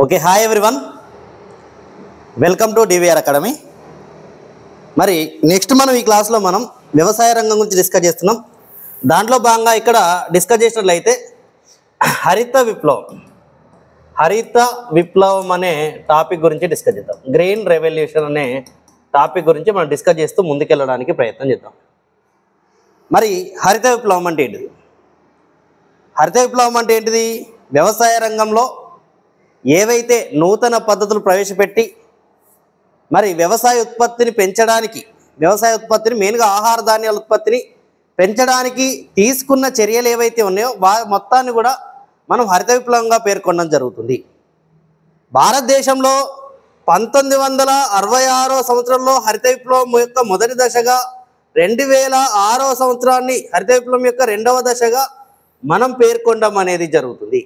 Okay, hi everyone, welcome to DVR academy. మరి next మనం ఈ క్లాస్లో మనం వ్యవసాయ రంగం గురించి డిస్కస్ చేస్తున్నాం. దాంట్లో భాగంగా ఇక్కడ డిస్కస్ చేసినట్లయితే హరిత విప్లవం అనే టాపిక్ గురించి డిస్కస్ చేద్దాం. గ్రీన్ రెవల్యూషన్ అనే టాపిక్ గురించి మనం డిస్కస్ చేస్తూ ముందుకెళ్ళడానికి ప్రయత్నం చేద్దాం. మరి హరిత విప్లవం అంటే ఏంటిది? హరిత విప్లవం అంటే ఏంటిది? వ్యవసాయ రంగంలో ఏవైతే నూతన పద్ధతులు ప్రవేశపెట్టి మరి వ్యవసాయ ఉత్పత్తిని పెంచడానికి, వ్యవసాయ ఉత్పత్తిని మెయిన్గా ఆహార ధాన్యాల ఉత్పత్తిని పెంచడానికి తీసుకున్న చర్యలు ఏవైతే ఉన్నాయో మొత్తాన్ని కూడా మనం హరిత విప్లవంగా పేర్కొనడం జరుగుతుంది. భారతదేశంలో 1966 సంవత్సరంలో హరిత విప్లవం యొక్క మొదటి దశగా, 2006 సంవత్సరాన్ని హరిత విప్లవం యొక్క రెండవ దశగా మనం పేర్కొనడం అనేది జరుగుతుంది.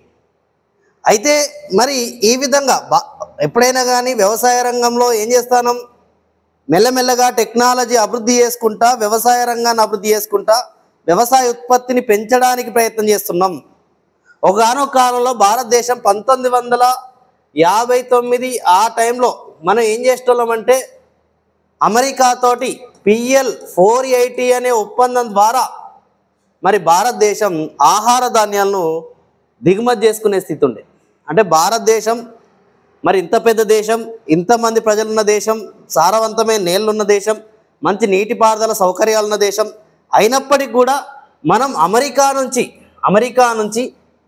అయితే మరి ఈ విధంగా ఎప్పుడైనా కానీ వ్యవసాయ రంగంలో ఏం చేస్తాం, మెల్లమెల్లగా టెక్నాలజీ అభివృద్ధి చేసుకుంటా, వ్యవసాయ రంగాన్ని అభివృద్ధి చేసుకుంటా వ్యవసాయ ఉత్పత్తిని పెంచడానికి ప్రయత్నం చేస్తున్నాం. ఒకనొక కాలంలో భారతదేశం 1959 ఆ టైంలో మనం ఏం చేస్తున్నామంటే అమెరికాతోటి PL 480 అనే ఒప్పందం ద్వారా మరి భారతదేశం ఆహార ధాన్యాలను దిగుమతి చేసుకునే స్థితి ఉండే. అంటే భారతదేశం మరి ఇంత పెద్ద దేశం, ఇంతమంది ప్రజలున్న దేశం, సారవంతమైన నేళ్ళున్న దేశం, మంచి నీటిపారుదల సౌకర్యాలున్న దేశం అయినప్పటికీ కూడా మనం అమెరికా నుంచి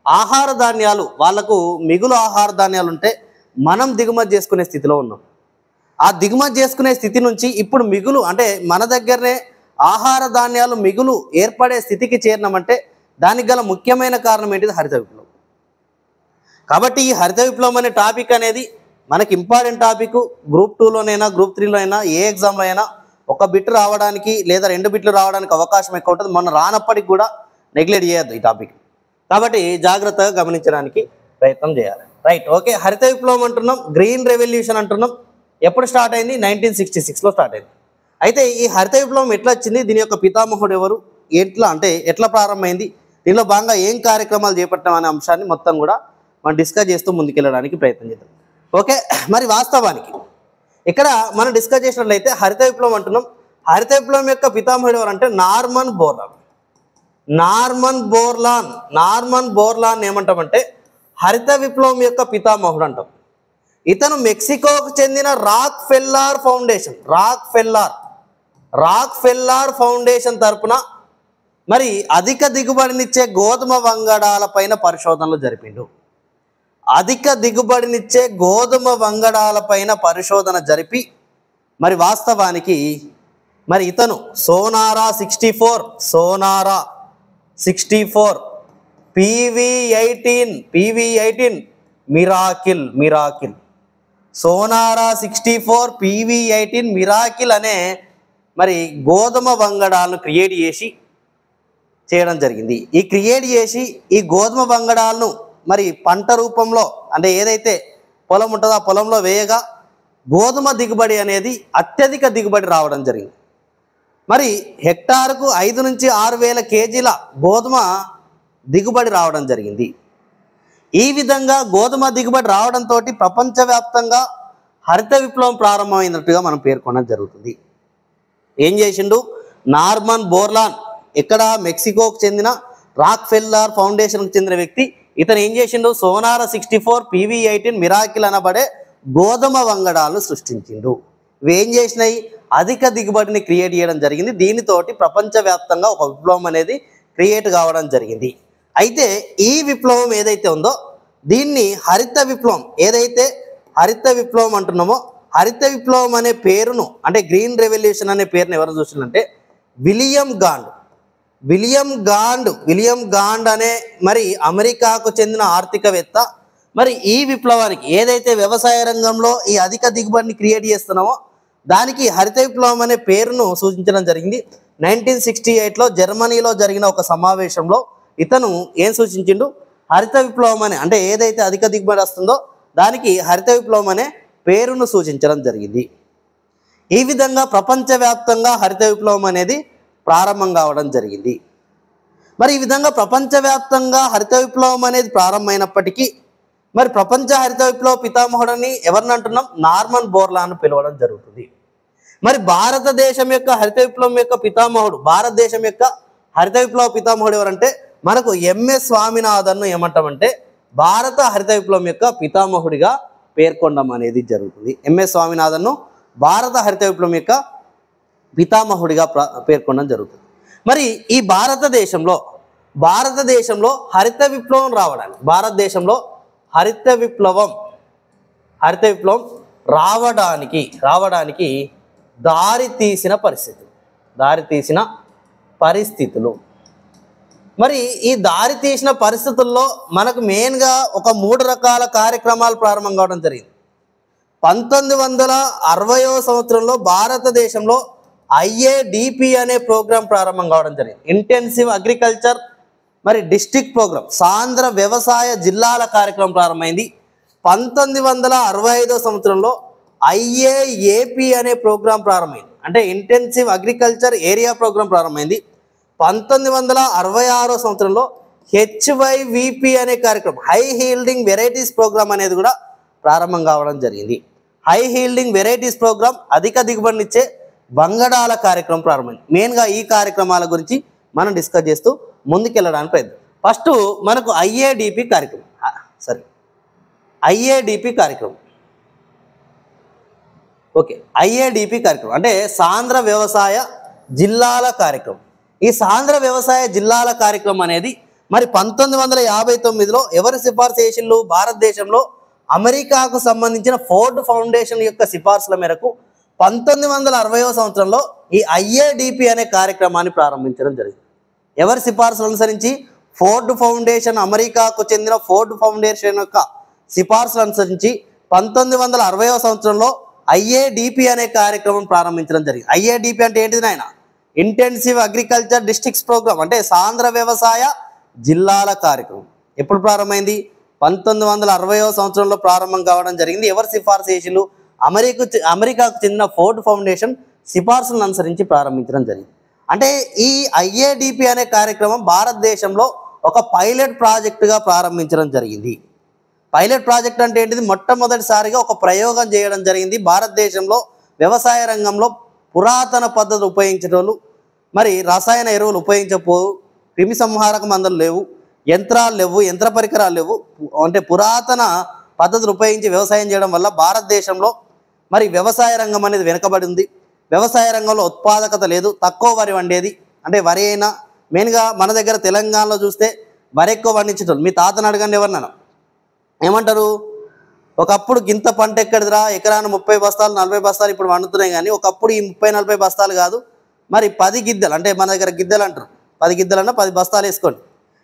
ఆహార ధాన్యాలు, వాళ్లకు మిగులు ఆహార ధాన్యాలు ఉంటే మనం దిగుమతి చేసుకునే స్థితిలో ఉన్నాం. ఆ దిగుమతి చేసుకునే స్థితి నుంచి ఇప్పుడు మిగులు, అంటే మన దగ్గరనే ఆహార ధాన్యాలు మిగులు ఏర్పడే స్థితికి చేరినామంటే దానికి గల ముఖ్యమైన కారణం ఏంటిది? హరిత విప్లవం. కాబట్టి ఈ హరిత విప్లవం అనే టాపిక్ అనేది మనకి ఇంపార్టెంట్ టాపిక్. గ్రూప్ 2లోనైనా గ్రూప్ 3లో అయినా ఏ ఎగ్జామ్లో అయినా ఒక బిట్ రావడానికి లేదా 2 బిట్లు రావడానికి అవకాశం ఎక్కువ ఉంటుంది. మొన్న రానప్పటికి కూడా నెగ్లెక్ట్ చేయొద్దు ఈ టాపిక్. కాబట్టి జాగ్రత్తగా గమనించడానికి ప్రయత్నం చేయాలి. Right, okay. హరిత విప్లవం అంటున్నాం, గ్రీన్ రెవల్యూషన్ అంటున్నాం. ఎప్పుడు స్టార్ట్ అయింది? 1966లో స్టార్ట్ అయింది. అయితే ఈ హరిత విప్లవం ఎట్లా వచ్చింది, దీని యొక్క పితామహుడు ఎవరు, ఎట్లా ప్రారంభమైంది, దీనిలో భాగంగా ఏం కార్యక్రమాలు చేపట్టాం అనే అంశాన్ని మొత్తం కూడా మనం డిస్కస్ చేస్తూ ముందుకెళ్ళడానికి ప్రయత్నం చేద్దాం. ఓకే, మరి వాస్తవానికి ఇక్కడ మనం డిస్కస్ చేసినట్లయితే హరిత విప్లవం అంటున్నాం. హరిత విప్లవం యొక్క పితామహుడు ఎవరు అంటే నార్మన్ బోర్లాన్ ఏమంటామంటే హరిత విప్లవం యొక్క పితామహుడు అంటాం. ఇతను మెక్సికోకు చెందిన రాక్ ఫెల్లార్ ఫౌండేషన్ తరపున మరి అధిక దిగుబడినిచ్చే గోధుమ వంగడాల పైన పరిశోధనలు జరిపిండు. జరిపి మరి వాస్తవానికి మరి ఇతను సోనారా 64 PV18 మిరాకిల్ సోనారా 64 PV18 మిరాకిల్ అనే మరి గోధుమ వంగడాలను క్రియేట్ చేసి చేయడం జరిగింది. ఈ గోధుమ వంగడాలను మరి పంట రూపంలో, అంటే ఏదైతే పొలం ఉంటుందో ఆ పొలంలో వేయగా గోధుమ దిగుబడి అనేది అత్యధిక దిగుబడి రావడం జరిగింది. మరి హెక్టారుకు 5 నుంచి 6 వేల కేజీల గోధుమ దిగుబడి రావడం జరిగింది. ఈ విధంగా గోధుమ దిగుబడి రావడంతో ప్రపంచవ్యాప్తంగా హరిత విప్లవం ప్రారంభమైనట్టుగా మనం పేర్కొనడం జరుగుతుంది. ఏం చేసిండు నార్మన్ బోర్లాన్, ఇక్కడ మెక్సికోకు చెందిన రాక్ ఫెల్లార్ ఫౌండేషన్కు చెందిన వ్యక్తి. ఇతను ఏం చేసిండు, సోనారా 64 PV18 మిరాకిల్ అనబడే గోధుమ వంగడాలను సృష్టించిండు. ఇవి ఏం చేసినాయి? అధిక దిగుబడిని క్రియేట్ చేయడం జరిగింది. దీనితోటి ప్రపంచవ్యాప్తంగా ఒక విప్లవం అనేది క్రియేట్ కావడం జరిగింది. అయితే ఈ విప్లవం ఏదైతే ఉందో దీన్ని హరిత విప్లవం అంటున్నామో, హరిత విప్లవం అనే పేరును, అంటే గ్రీన్ రెవల్యూషన్ అనే పేరును ఎవరు చూసిందంటే విలియం గాండ్ అనే మరి అమెరికాకు చెందిన ఆర్థికవేత్త మరి ఈ విప్లవానికి, ఏదైతే వ్యవసాయ రంగంలో ఈ అధిక దిగుబడిని క్రియేట్ చేస్తున్నామో దానికి హరిత విప్లవం అనే పేరును సూచించడం జరిగింది. 1968లో జర్మనీలో జరిగిన ఒక సమావేశంలో ఇతను ఏం సూచించిండు, హరిత విప్లవం అనే, అంటే ఏదైతే అధిక దిగుబడి వస్తుందో దానికి హరిత విప్లవం అనే పేరును సూచించడం జరిగింది. ఈ విధంగా ప్రపంచవ్యాప్తంగా హరిత విప్లవం అనేది ప్రారంభం కావడం జరిగింది. మరి ఈ విధంగా ప్రపంచవ్యాప్తంగా హరిత విప్లవం అనేది ప్రారంభమైనప్పటికీ మరి ప్రపంచ హరిత విప్లవ పితామహుడని ఎవరిని అంటున్నాం? నార్మన్ బోర్లా అని పిలవడం జరుగుతుంది. మరి భారతదేశం యొక్క హరిత విప్లవం యొక్క పితామహుడు, భారతదేశం యొక్క హరిత విప్లవ పితామహుడు ఎవరంటే మనకు ఎంఎస్ స్వామినాథన్ను ఏమంటామంటే భారత హరిత విప్లవం యొక్క పితామహుడిగా పేర్కొనడం అనేది జరుగుతుంది. ఎంఎస్ స్వామినాథన్ను భారత హరిత విప్లవం యొక్క పితామహుడిగా పేర్కొనడం జరుగుతుంది. మరి ఈ భారతదేశంలో హరిత విప్లవం రావడానికి, భారతదేశంలో హరిత విప్లవం రావడానికి దారితీసిన పరిస్థితులు మరి ఈ దారితీసిన పరిస్థితుల్లో మనకు మెయిన్గా ఒక 3 రకాల కార్యక్రమాలు ప్రారంభం కావడం జరిగింది. 1960వ సంవత్సరంలో భారతదేశంలో IADP అనే ప్రోగ్రాం ప్రారంభం కావడం జరిగింది. ఇంటెన్సివ్ అగ్రికల్చర్ మరి డిస్ట్రిక్ట్ ప్రోగ్రామ్, సాంద్ర వ్యవసాయ జిల్లాల కార్యక్రమం ప్రారంభమైంది. 1965వ సంవత్సరంలో IAAP అనే ప్రోగ్రాం ప్రారంభమైంది, అంటే ఇంటెన్సివ్ అగ్రికల్చర్ ఏరియా ప్రోగ్రాం ప్రారంభమైంది. 1966వ సంవత్సరంలో HYVP అనే కార్యక్రమం, హై హీల్డింగ్ వెరైటీస్ ప్రోగ్రామ్ అనేది కూడా ప్రారంభం కావడం జరిగింది. హై హీల్డింగ్ వెరైటీస్ ప్రోగ్రామ్ అధిక దిగుబడినిచ్చే వంగడాల కార్యక్రమం ప్రారంభమైంది. మెయిన్గా ఈ కార్యక్రమాల గురించి మనం డిస్కస్ చేస్తూ ముందుకెళ్ళడానికి ప్రయత్నం. ఫస్ట్ మనకు IADP కార్యక్రమం ఓకే. IADP కార్యక్రమం అంటే సాంద్ర వ్యవసాయ జిల్లాల కార్యక్రమం. ఈ సాంద్ర వ్యవసాయ జిల్లాల కార్యక్రమం అనేది మరి 1959లో ఎవరి సిఫార్సు చేసిళ్ళు? భారతదేశంలో అమెరికాకు సంబంధించిన ఫోర్డ్ ఫౌండేషన్ యొక్క సిఫార్సుల మేరకు 1960వ సంవత్సరంలో ఈ IADP అనే కార్యక్రమాన్ని ప్రారంభించడం జరిగింది. ఎవరి సిఫార్సులు అనుసరించి? ఫోర్డ్ ఫౌండేషన్, అమెరికాకు చెందిన ఫోర్డ్ ఫౌండేషన్ యొక్క సిఫార్సులు అనుసరించి 1960వ సంవత్సరంలో IADP అనే కార్యక్రమం ప్రారంభించడం జరిగింది. IADP అంటే ఏంటిది నాయన? ఇంటెన్సివ్ అగ్రికల్చర్ డిస్ట్రిక్ట్స్ ప్రోగ్రామ్, అంటే సాంద్ర వ్యవసాయ జిల్లాల కార్యక్రమం. ఎప్పుడు ప్రారంభమైంది? 1960వ సంవత్సరంలో ప్రారంభం కావడం జరిగింది. ఎవరు సిఫార్సు చేసిళ్ళు? అమెరికాకు చెందిన ఫోర్డ్ ఫౌండేషన్ సిఫార్సులను అనుసరించి ప్రారంభించడం జరిగింది. అంటే ఈ IADP అనే కార్యక్రమం భారతదేశంలో ఒక పైలట్ ప్రాజెక్టుగా ప్రారంభించడం జరిగింది. పైలట్ ప్రాజెక్ట్ అంటే ఏంటిది? మొట్టమొదటిసారిగా ఒక ప్రయోగం చేయడం జరిగింది. భారతదేశంలో వ్యవసాయ రంగంలో పురాతన పద్ధతులు ఉపయోగించేటోళ్ళు, మరి రసాయన ఎరువులు ఉపయోగించకపో, క్రిమి సంహారక మందులు లేవు, యంత్రాలు లేవు, యంత్ర పరికరాలు లేవు, అంటే పురాతన పద్ధతులు ఉపయోగించి వ్యవసాయం చేయడం వల్ల భారతదేశంలో మరి వ్యవసాయ రంగం అనేది వెనుకబడి ఉంది. వ్యవసాయ రంగంలో ఉత్పాదకత లేదు, తక్కువ వరి వండేది. అంటే వరి అయినా మెయిన్గా మన దగ్గర తెలంగాణలో చూస్తే వరి ఎక్కువ పండించేటోళ్ళు. మీ తాతను అడగండి ఎవరినైనా, ఏమంటారు? ఒకప్పుడు గింత పంట ఎక్కడిదిరా, ఎకరాన 30 బస్తాలు 40 బస్తాలు ఇప్పుడు వండుతున్నాయి. కానీ ఒకప్పుడు ఈ 30-40 బస్తాలు కాదు, మరి 10 గిద్దెలు, అంటే మన దగ్గర గిద్దెలు అంటారు, 10 గిద్దెలన్నా 10 బస్తాలు వేసుకోండి.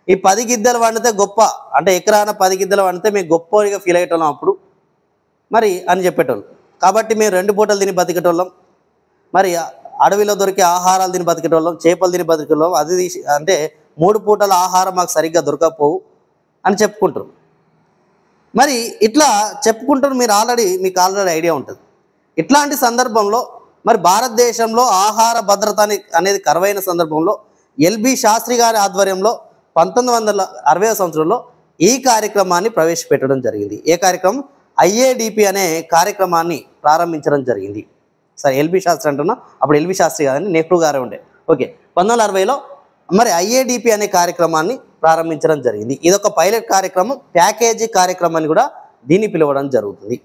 ఈ 10 గిద్దెలు వండితే గొప్ప, అంటే ఎకరాన 10 గిద్దెలు వండితే మేము గొప్పగా ఫీల్ అయ్యేటోళ్ళం అప్పుడు మరి అని చెప్పేటోళ్ళు. కాబట్టి మేము 2 పూటలు తిని బతికేటోళ్ళం, మరి అడవిలో దొరికే ఆహారాలు తిని బతికేటోళ్ళం, చేపలు తిని బతికేటోళ్ళం. అది అంటే 3 పూటల ఆహారం మాకు సరిగ్గా దొరకకపోవు అని చెప్పుకుంటారు. మరి ఇట్లా చెప్పుకుంటారు. మీకు ఆల్రెడీ ఐడియా ఉంటుంది. ఇట్లాంటి సందర్భంలో మరి భారతదేశంలో ఆహార భద్రత అనేది కరువైన సందర్భంలో LB శాస్త్రి గారి ఆధ్వర్యంలో 1960వ సంవత్సరంలో ఈ కార్యక్రమాన్ని ప్రవేశపెట్టడం జరిగింది. ఏ కార్యక్రమం? IADP అనే కార్యక్రమాన్ని ప్రారంభించడం జరిగింది. సరే, LB శాస్త్రి అంటున్నా, అప్పుడు LB శాస్త్రి కాదండి, నెహ్రూ గారే ఉండే. ఓకే, 1960లో మరి IADP అనే కార్యక్రమాన్ని ప్రారంభించడం జరిగింది. ఇదొక పైలట్ కార్యక్రమం, ప్యాకేజీ కార్యక్రమాన్ని కూడా దీన్ని పిలవడం జరుగుతుంది.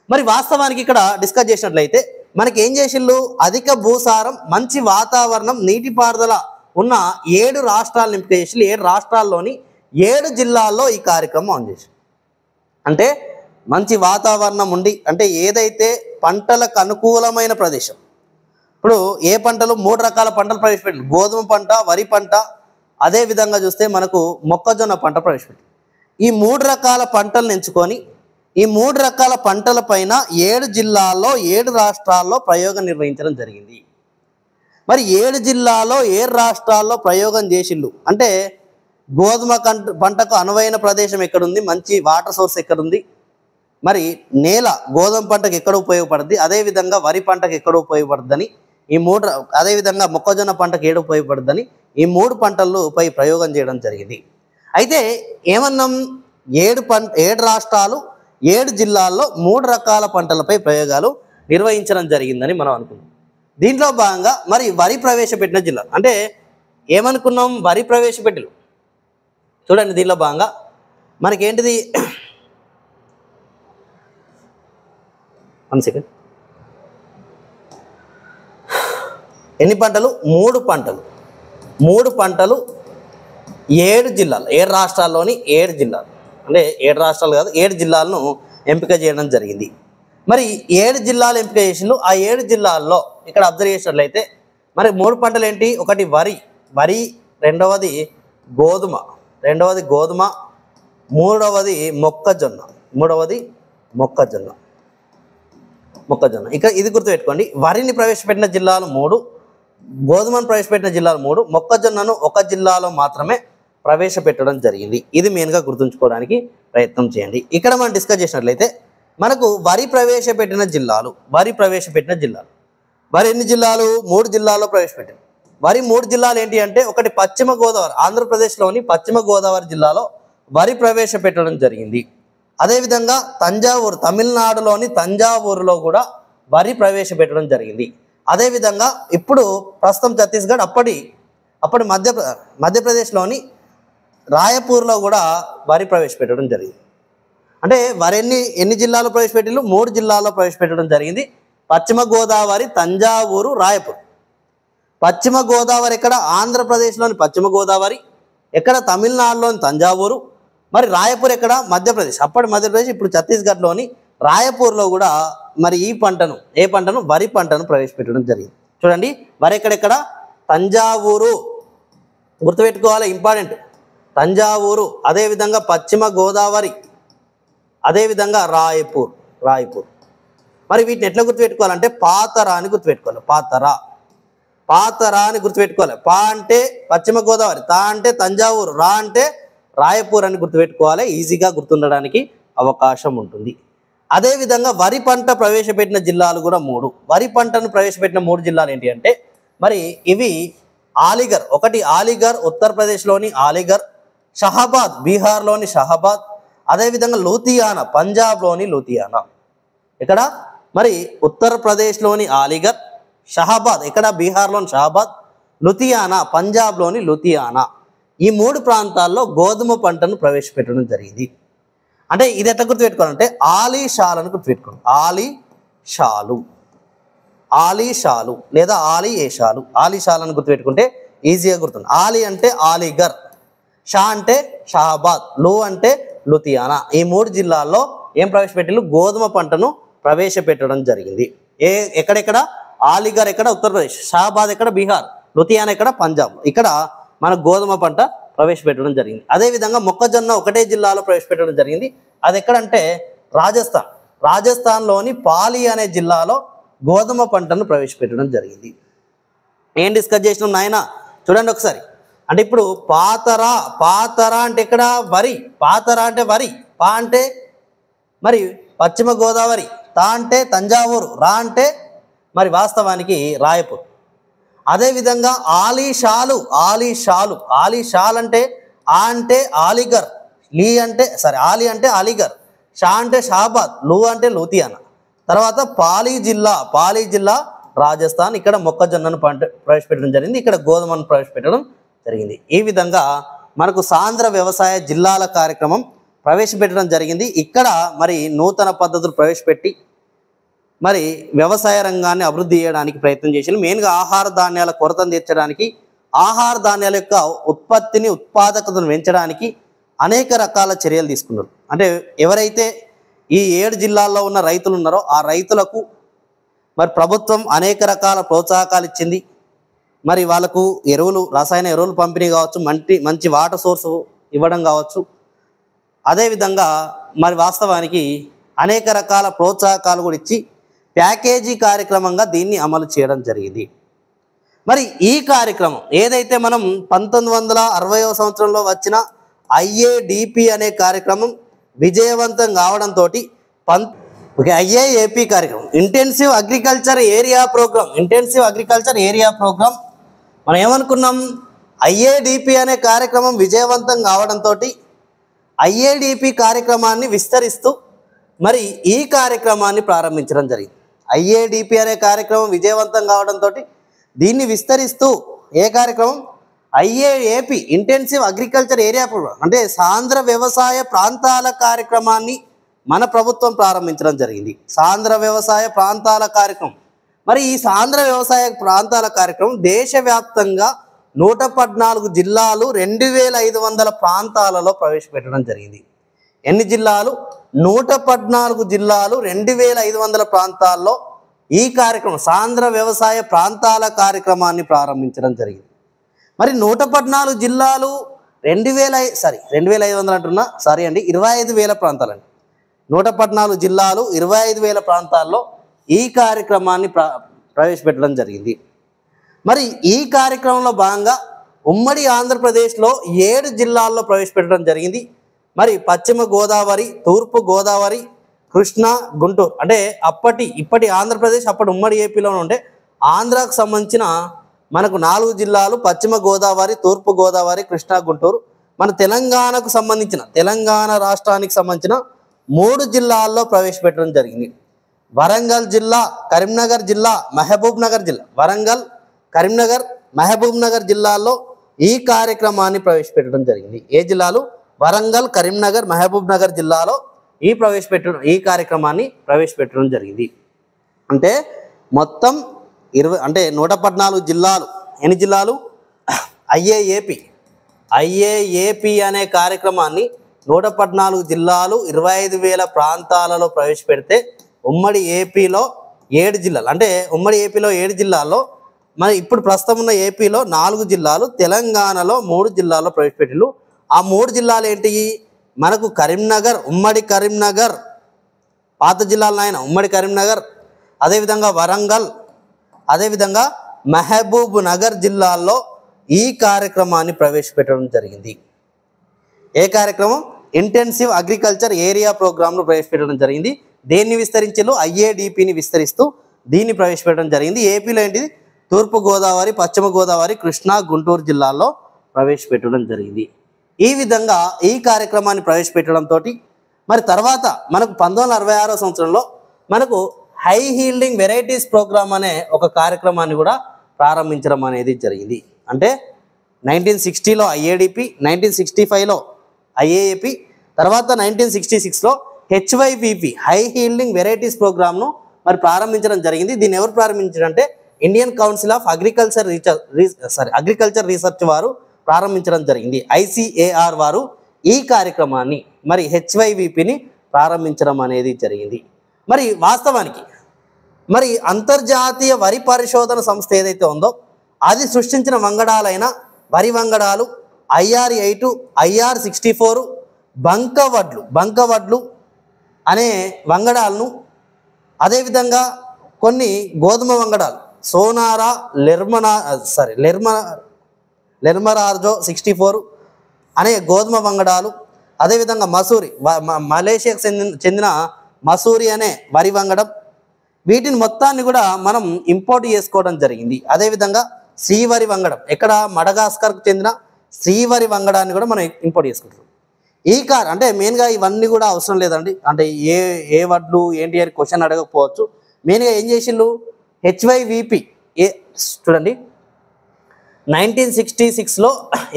మరి వాస్తవానికి ఇక్కడ డిస్కస్ చేసినట్లయితే మనకి ఏం చేసిళ్ళు? అధిక భూసారం, మంచి వాతావరణం, నీటిపారుదల ఉన్న 7 రాష్ట్రాలను ఎంపిక చేసి 7 రాష్ట్రాల్లోని 7 జిల్లాల్లో ఈ కార్యక్రమం ఆన్ చేసి, అంటే మంచి వాతావరణం ఉండి, అంటే ఏదైతే పంటలకు అనుకూలమైన ప్రదేశం. ఇప్పుడు ఏ పంటలు? 3 రకాల పంటలు ప్రవేశపెట్టారు. గోధుమ పంట, వరి పంట, అదేవిధంగా చూస్తే మనకు మొక్కజొన్న పంట ప్రవేశపెట్టారు. ఈ 3 రకాల పంటలను ఎంచుకొని ఈ 3 రకాల పంటల పైన 7 జిల్లాల్లో 7 రాష్ట్రాల్లో ప్రయోగం నిర్వహించడం జరిగింది. మరి 7 జిల్లాల్లో 7 రాష్ట్రాల్లో ప్రయోగం చేసిళ్ళు. అంటే గోధుమ పంటకు అనువైన ప్రదేశం ఎక్కడుంది, మంచి వాటర్ సోర్స్ ఎక్కడుంది, మరి నేల గోధుమ పంటకు ఎక్కడ ఉపయోగపడుద్ది, అదేవిధంగా వరి పంటకు ఎక్కడ ఉపయోగపడుద్దని ఈ 3, అదేవిధంగా మొక్కజొన్న పంటకు ఏడు ఉపయోగపడుద్దని ఈ 3 పంటలపై ప్రయోగం చేయడం జరిగింది. అయితే ఏమన్నాం? ఏడు రాష్ట్రాలు 7 జిల్లాల్లో 3 రకాల పంటలపై ప్రయోగాలు నిర్వహించడం జరిగిందని మనం అనుకున్నాం. దీంట్లో భాగంగా మరి వరి ప్రవేశపెట్టిన జిల్లా అంటే ఏమనుకున్నాం, వరి ప్రవేశపెట్టలు చూడండి. దీనిలో భాగంగా మనకేంటిది, 1 సెకండ్, ఎన్ని పంటలు, 3 పంటలు, 3 పంటలు 7 జిల్లాలు, 7 రాష్ట్రాల్లోని 7 జిల్లాలు, అంటే 7 రాష్ట్రాలు కాదు 7 జిల్లాలను ఎంపిక చేయడం జరిగింది. మరి 7 జిల్లాలు ఎంపిక చేసిండు. ఆ 7 జిల్లాల్లో ఇక్కడ అబ్జర్వ్ చేసినట్లయితే మరి 3 పంటలు ఏంటి, ఒకటి వరి, రెండవది గోధుమ, మూడవది మొక్కజొన్న, ఇక ఇది గుర్తుపెట్టుకోండి. వరిని ప్రవేశపెట్టిన జిల్లాలు 3, గోధుమను ప్రవేశపెట్టిన జిల్లాలు 3, మొక్కజొన్నను ఒక జిల్లాలో మాత్రమే ప్రవేశపెట్టడం జరిగింది. ఇది మెయిన్గా గుర్తుంచుకోవడానికి ప్రయత్నం చేయండి. ఇక్కడ మనం డిస్కస్ చేసినట్లయితే మనకు వరి ప్రవేశపెట్టిన జిల్లాలు, వరి ఎన్ని జిల్లాలు, 3 జిల్లాల్లో ప్రవేశపెట్టారు. వరి 3 జిల్లాలు ఏంటి అంటే, ఒకటి పశ్చిమ గోదావరి, ఆంధ్రప్రదేశ్లోని పశ్చిమ గోదావరి జిల్లాలో వరి ప్రవేశపెట్టడం జరిగింది. అదేవిధంగా తంజావూరు, తమిళనాడులోని తంజావూరులో కూడా వరి ప్రవేశపెట్టడం జరిగింది. అదేవిధంగా ఇప్పుడు ప్రస్తుతం ఛత్తీస్గఢ్, అప్పటి మధ్యప్రదేశ్లోని రాయపూర్లో కూడా వరి ప్రవేశపెట్టడం జరిగింది. అంటే వరి ఎన్ని జిల్లాలో ప్రవేశపెట్టిండ్రు, 3 జిల్లాల్లో ప్రవేశపెట్టడం జరిగింది. పశ్చిమ గోదావరి, తంజావూరు, రాయపూర్. పశ్చిమ గోదావరి ఎక్కడ, ఆంధ్రప్రదేశ్లోని పశ్చిమ గోదావరి, ఎక్కడ తమిళనాడులోని తంజావూరు, మరి రాయపూర్ ఎక్కడ, మధ్యప్రదేశ్, అప్పటి మధ్యప్రదేశ్ ఇప్పుడు ఛత్తీస్గఢ్లోని రాయపూర్లో కూడా మరి ఏ పంటను, వరి పంటను ప్రవేశపెట్టడం జరిగింది. చూడండి, వరి ఎక్కడెక్కడ, తంజావూరు, గుర్తుపెట్టుకోవాలి, ఇంపార్టెంట్, తంజావూరు, అదేవిధంగా పశ్చిమ గోదావరి, అదేవిధంగా రాయపూర్. మరి వీటిని ఎట్లా గుర్తుపెట్టుకోవాలంటే పాతరా అని గుర్తుపెట్టుకోవాలి. పాతరా అని గుర్తుపెట్టుకోవాలి. పా అంటే పశ్చిమ గోదావరి, తా అంటే తంజావూరు, రా అంటే రాయపూర్ అని గుర్తుపెట్టుకోవాలి. ఈజీగా గుర్తుండడానికి అవకాశం ఉంటుంది. అదేవిధంగా వరి పంట ప్రవేశపెట్టిన జిల్లాలు కూడా 3. వరి పంటను ప్రవేశపెట్టిన 3 జిల్లాలు ఏంటి అంటే మరి ఇవి అలీగర్, ఒకటి అలీగర్ ఉత్తరప్రదేశ్లోని అలీగర్, షహాబాద్ బీహార్లోని షహాబాద్, అదేవిధంగా లూధియానా పంజాబ్లోని లూధియానా. ఇక్కడ మరి ఉత్తరప్రదేశ్లోని అలీగర్, షహాబాద్ ఇక్కడ బీహార్లోని షహాబాద్, లూధియానా పంజాబ్లోని లూధియానా. ఈ 3 ప్రాంతాల్లో గోధుమ పంటను ప్రవేశపెట్టడం జరిగింది. అంటే ఇది ఎట్లా గుర్తుపెట్టుకోవాలంటే ఆలీషాలను గుర్తుపెట్టుకోండి. ఆలీషాలు లేదా ఆలీయేషాలు, ఆలీషాలను గుర్తుపెట్టుకుంటే ఈజీగా గుర్తుంది. ఆలీ అంటే అలీగర్, షా అంటే షహాబాద్, లు అంటే లూధియానా. ఈ 3 జిల్లాల్లో ఏం ప్రవేశపెట్టిండ్రు, గోధుమ పంటను ప్రవేశపెట్టడం జరిగింది. ఎక్కడెక్కడ, అలీగర్ ఎక్కడ ఉత్తరప్రదేశ్, షహాబాద్ ఎక్కడ బీహార్, లూధియానా ఎక్కడ పంజాబ్. ఇక్కడ మన గోధుమ పంట ప్రవేశపెట్టడం జరిగింది. అదేవిధంగా మొక్కజొన్న ఒకటే జిల్లాలో ప్రవేశపెట్టడం జరిగింది. అది ఎక్కడంటే రాజస్థాన్లోని పాలి అనే జిల్లాలో గోధుమ పంటను ప్రవేశపెట్టడం జరిగింది. ఏం డిస్కస్ చేసినాం నాయన, చూడండి ఒకసారి. అంటే ఇప్పుడు పాతరా అంటే ఇక్కడ వరి, పాతరా అంటే వరి, పా అంటే మరి పశ్చిమ గోదావరి, తా అంటే తంజావూరు, రా అంటే మరి వాస్తవానికి రాయపూర్. అదేవిధంగా ఆలీషాలు అంటే ఆ అంటే అలీగర్, ఆలీ అంటే అలీగర్, షా అంటే షహాబాద్, లు అంటే లూధియానా. తర్వాత పాలి జిల్లా రాజస్థాన్, ఇక్కడ మొక్కజొన్నను ప్రవేశపెట్టడం జరిగింది, ఇక్కడ గోధుమను ప్రవేశపెట్టడం జరిగింది. ఈ విధంగా మనకు సాంద్ర వ్యవసాయ జిల్లాల కార్యక్రమం ప్రవేశపెట్టడం జరిగింది. ఇక్కడ మరి నూతన పద్ధతులు ప్రవేశపెట్టి మరి వ్యవసాయ రంగాన్ని అభివృద్ధి చేయడానికి ప్రయత్నం చేసి మెయిన్గా ఆహార ధాన్యాల కొరతను తీర్చడానికి, ఆహార ధాన్యాల యొక్క ఉత్పాదకతను పెంచడానికి అనేక రకాల చర్యలు తీసుకున్నారు. అంటే ఎవరైతే ఈ 7 జిల్లాల్లో ఉన్న రైతులు ఉన్నారో ఆ రైతులకు మరి ప్రభుత్వం అనేక రకాల ప్రోత్సాహకాలు ఇచ్చింది. మరి వాళ్ళకు రసాయన ఎరువులు పంపిణీ కావచ్చు, మంచి వాటర్ సోర్సు ఇవ్వడం కావచ్చు. అదేవిధంగా మరి వాస్తవానికి అనేక రకాల ప్రోత్సాహకాలు కూడా ఇచ్చి ప్యాకేజీ కార్యక్రమంగా దీన్ని అమలు చేయడం జరిగింది. మరి ఈ కార్యక్రమం ఏదైతే మనం 1960వ సంవత్సరంలో వచ్చిన IADP అనే కార్యక్రమం విజయవంతం కావడంతో IAAP కార్యక్రమం, ఇంటెన్సివ్ అగ్రికల్చర్ ఏరియా ప్రోగ్రామ్ మనం ఏమనుకున్నాం, IADP అనే కార్యక్రమం విజయవంతం కావడంతో ఐఏడిపి కార్యక్రమాన్ని విస్తరిస్తూ మరి ఈ కార్యక్రమాన్ని ప్రారంభించడం జరిగింది. ఐఏడిపి అనే కార్యక్రమం విజయవంతం కావడంతో దీన్ని విస్తరిస్తూ ఏ కార్యక్రమం, ఐఏఏపి ఇంటెన్సివ్ అగ్రికల్చర్ ఏరియా ప్రోగ్రామ్ అంటే సాంద్ర వ్యవసాయ ప్రాంతాల కార్యక్రమాన్ని మన ప్రభుత్వం ప్రారంభించడం జరిగింది. సాంద్ర వ్యవసాయ ప్రాంతాల కార్యక్రమం. మరి ఈ సాంద్ర వ్యవసాయ ప్రాంతాల కార్యక్రమం దేశవ్యాప్తంగా 114 జిల్లాలు 2500 ప్రాంతాలలో ప్రవేశపెట్టడం జరిగింది. ఎన్ని జిల్లాలు? 114 జిల్లాలు 2500 ప్రాంతాల్లో ఈ కార్యక్రమం సాంద్ర వ్యవసాయ ప్రాంతాల కార్యక్రమాన్ని ప్రారంభించడం జరిగింది. మరి 114 జిల్లాలు 2500 అంటున్నా, సారీ అండి, 25,000 ప్రాంతాలండి. 114 జిల్లాలు 25,000 ప్రాంతాల్లో ఈ కార్యక్రమాన్ని ప్రవేశపెట్టడం జరిగింది. మరి ఈ కార్యక్రమంలో భాగంగా ఉమ్మడి ఆంధ్రప్రదేశ్లో 7 జిల్లాల్లో ప్రవేశపెట్టడం జరిగింది. మరి పశ్చిమ గోదావరి, తూర్పు గోదావరి, కృష్ణా, గుంటూరు అంటే ఇప్పటి ఆంధ్రప్రదేశ్ అప్పటి ఉమ్మడి ఏపీలో ఉండే ఆంధ్రాకు సంబంధించిన మనకు 4 జిల్లాలు పశ్చిమ గోదావరి, తూర్పు గోదావరి, కృష్ణా, గుంటూరు. మన తెలంగాణకు సంబంధించిన తెలంగాణ రాష్ట్రానికి సంబంధించిన 3 జిల్లాల్లో ప్రవేశపెట్టడం జరిగింది. వరంగల్ జిల్లా, కరీంనగర్ జిల్లా, మహబూబ్ నగర్ జిల్లా. వరంగల్, కరీంనగర్, మహబూబ్ నగర్ జిల్లాల్లో ఈ కార్యక్రమాన్ని ప్రవేశపెట్టడం జరిగింది. ఏ జిల్లాలు? వరంగల్, కరీంనగర్, మహబూబ్ నగర్ జిల్లాలో ఈ కార్యక్రమాన్ని ప్రవేశపెట్టడం జరిగింది. అంటే మొత్తం 114 జిల్లాలు. ఎన్ని జిల్లాలు? ఐఏఏపి అనే కార్యక్రమాన్ని 114 జిల్లాలు 25,000 ప్రాంతాలలో ప్రవేశపెడితే ఉమ్మడి ఏపీలో 7 జిల్లాలు. అంటే ఉమ్మడి ఏపీలో 7 జిల్లాల్లో మరి ఇప్పుడు ప్రస్తుతం ఉన్న ఏపీలో 4 జిల్లాలు, తెలంగాణలో 3 జిల్లాల్లో ప్రవేశపెట్టిలు. ఆ 3 జిల్లాలు ఏంటి? మనకు కరీంనగర్, ఉమ్మడి కరీంనగర్, పాత జిల్లాలో ఆయన ఉమ్మడి కరీంనగర్, అదేవిధంగా వరంగల్, అదేవిధంగా మహబూబ్ నగర్ జిల్లాల్లో ఈ కార్యక్రమాన్ని ప్రవేశపెట్టడం జరిగింది. ఏ కార్యక్రమం? ఇంటెన్సివ్ అగ్రికల్చర్ ఏరియా ప్రోగ్రామ్ను ప్రవేశపెట్టడం జరిగింది. దేన్ని విస్తరించారు? ఐఏడిపిని విస్తరిస్తూ దీన్ని ప్రవేశపెట్టడం జరిగింది. ఏపీలో ఏంటిది? తూర్పు గోదావరి, పశ్చిమ గోదావరి, కృష్ణా, గుంటూరు జిల్లాల్లో ప్రవేశపెట్టడం జరిగింది. ఈ విధంగా ఈ కార్యక్రమాన్ని ప్రవేశపెట్టడంతో మరి తర్వాత మనకు 1966 సంవత్సరంలో మనకు హై హీల్డింగ్ వెరైటీస్ ప్రోగ్రామ్ అనే ఒక కార్యక్రమాన్ని కూడా ప్రారంభించడం అనేది జరిగింది. అంటే 1960లో ఐఏడిపి, 1965లో ఐఏఏపి, తర్వాత 1966లో హెచ్వైవిపి హై హీల్డింగ్ వెరైటీస్ ప్రోగ్రామ్ను మరి ప్రారంభించడం జరిగింది. దీన్ని ఎవరు ప్రారంభించారంటే Indian Council of Agriculture Research వారు ప్రారంభించడం జరిగింది. ICAR వారు ఈ కార్యక్రమాన్ని మరి హెచ్వైవిపిని ప్రారంభించడం అనేది జరిగింది. మరి వాస్తవానికి మరి అంతర్జాతీయ వరి పరిశోధన సంస్థ ఏదైతే ఉందో అది సృష్టించిన వంగడాలైన వరి వంగడాలు, IR8, IR64, బంకవడ్లు అనే వంగడాలను, అదేవిధంగా కొన్ని గోధుమ వంగడాలు సోనారా, లెర్మరార్జో 64 అనే గోధుమ వంగడాలు, అదేవిధంగా మసూరి, మలేషియాకు చెందిన మసూరి అనే వరి వంగడం, వీటిని మొత్తాన్ని కూడా మనం ఇంపోర్ట్ చేసుకోవడం జరిగింది. అదేవిధంగా శ్రీవరి వంగడం, ఎక్కడ? మడగాస్కర్కు చెందిన శ్రీవరి వంగడాన్ని కూడా మనం ఇంపోర్ట్ చేసుకుంటాం. అంటే మెయిన్గా ఇవన్నీ కూడా అవసరం లేదండి. అంటే ఏ వడ్లు ఏంటి అని క్వశ్చన్ అడగకపోవచ్చు. మెయిన్గా ఏం చేసిళ్ళు? హెచ్వైవిపి చూడండి, 1966లో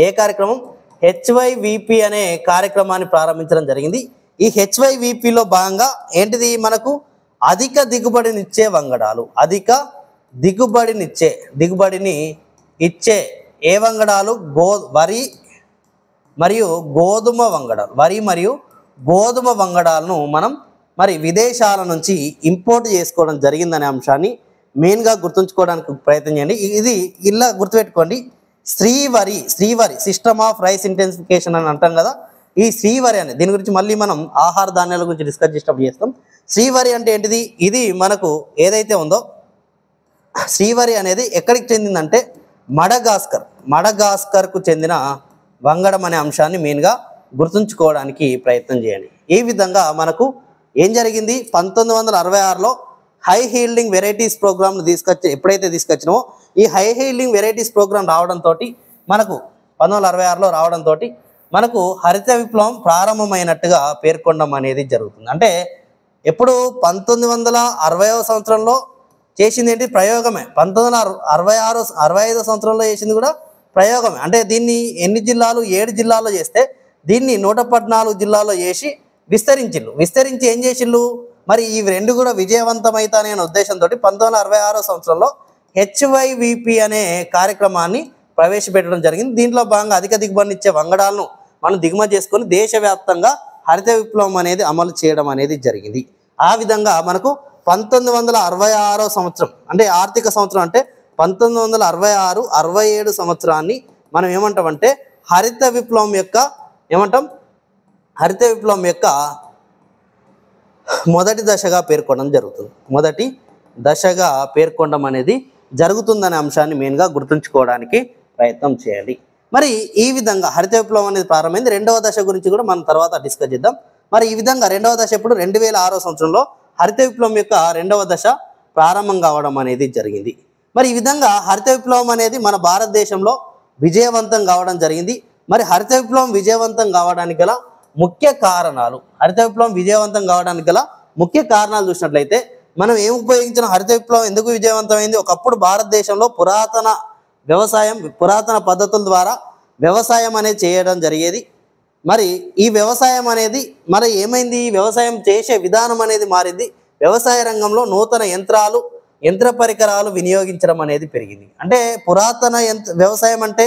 ఏ కార్యక్రమం? హెచ్వైవిపి అనే కార్యక్రమాన్ని ప్రారంభించడం జరిగింది. ఈ హెచ్వైవిపిలో భాగంగా ఏంటిది? మనకు అధిక దిగుబడినిచ్చే వంగడాలు, దిగుబడిని ఇచ్చే ఏ వంగడాలు? వరి మరియు గోధుమ వంగడాలను మనం మరి విదేశాల నుంచి ఇంపోర్ట్ చేసుకోవడం జరిగిందనే అంశాన్ని మెయిన్గా గుర్తుంచుకోవడానికి ప్రయత్నం చేయండి. ఇది ఇలా గుర్తుపెట్టుకోండి. శ్రీవరి సిస్టమ్ ఆఫ్ రైస్ ఇంటెన్సిఫికేషన్ అని అంటాం కదా. ఈ శ్రీవరి అనేది దీని గురించి మళ్ళీ మనం ఆహార ధాన్యాల గురించి డిస్కస్ చేసినప్పుడు చేస్తాం. శ్రీవరి అంటే ఏంటిది? ఇది మనకు ఏదైతే ఉందో శ్రీవరి అనేది ఎక్కడికి చెందిందంటే మడగాస్కర్కు చెందిన వంగడం అనే అంశాన్ని మెయిన్గా గుర్తుంచుకోవడానికి ప్రయత్నం చేయండి. ఈ విధంగా మనకు ఏం జరిగింది? 1966లో హై హీల్డింగ్ వెరైటీస్ ప్రోగ్రామ్ను ఎప్పుడైతే తీసుకొచ్చినామో ఈ హై హీల్డింగ్ వెరైటీస్ ప్రోగ్రామ్ రావడంతో మనకు 1966లో రావడంతో మనకు హరిత విప్లవం ప్రారంభమైనట్టుగా పేర్కొనడం అనేది జరుగుతుంది. అంటే ఎప్పుడు 1960వ సంవత్సరంలో చేసింది ఏంటి? ప్రయోగమే. 1965 సంవత్సరంలో చేసింది కూడా ప్రయోగమే. అంటే దీన్ని ఎన్ని జిల్లాలు? 7 జిల్లాల్లో చేస్తే దీన్ని 114 జిల్లాల్లో చేసి విస్తరించి ఏం చేసిళ్ళు? మరి ఈ రెండు కూడా విజయవంతమైతానే అనే ఉద్దేశంతో 1966 సంవత్సరంలో HYVP అనే కార్యక్రమాన్ని ప్రవేశపెట్టడం జరిగింది. దీంట్లో భాగంగా అధిక దిగుబడినిచ్చే వంగడాలను మనం దిగుమతి చేసుకొని దేశవ్యాప్తంగా హరిత విప్లవం అనేది అమలు చేయడం అనేది జరిగింది. ఆ విధంగా మనకు 1966 సంవత్సరం అంటే ఆర్థిక సంవత్సరం అంటే 1966-67 సంవత్సరాన్ని మనం ఏమంటామంటే హరిత విప్లవం యొక్క మొదటి దశగా పేర్కొనడం జరుగుతుంది. మొదటి దశగా పేర్కొనడం అనేది జరుగుతుందనే అంశాన్ని మెయిన్గా గుర్తుంచుకోవడానికి ప్రయత్నం చేయాలి. మరి ఈ విధంగా హరిత విప్లవం అనేది ప్రారంభమైంది. రెండవ దశ గురించి కూడా మనం తర్వాత డిస్కస్ చేద్దాం. మరి ఈ విధంగా రెండవ దశ ఎప్పుడు? 2006 సంవత్సరంలో హరిత విప్లవం యొక్క రెండవ దశ ప్రారంభం కావడం అనేది జరిగింది. మరి ఈ విధంగా హరిత విప్లవం అనేది మన భారతదేశంలో విజయవంతం కావడం జరిగింది. మరి హరిత విప్లవం విజయవంతం కావడానికి గల ముఖ్య కారణాలు, ముఖ్య కారణాలు చూసినట్లయితే మనం ఏం ఉపయోగించిన హరిత విప్లవం ఎందుకు విజయవంతమైంది? ఒకప్పుడు భారతదేశంలో పురాతన పద్ధతుల ద్వారా వ్యవసాయం అనేది చేయడం జరిగేది. మరి ఈ వ్యవసాయం అనేది మరి ఏమైంది? వ్యవసాయం చేసే విధానం అనేది మారింది. వ్యవసాయ రంగంలో నూతన యంత్ర పరికరాలు వినియోగించడం అనేది పెరిగింది. అంటే పురాతన వ్యవసాయం అంటే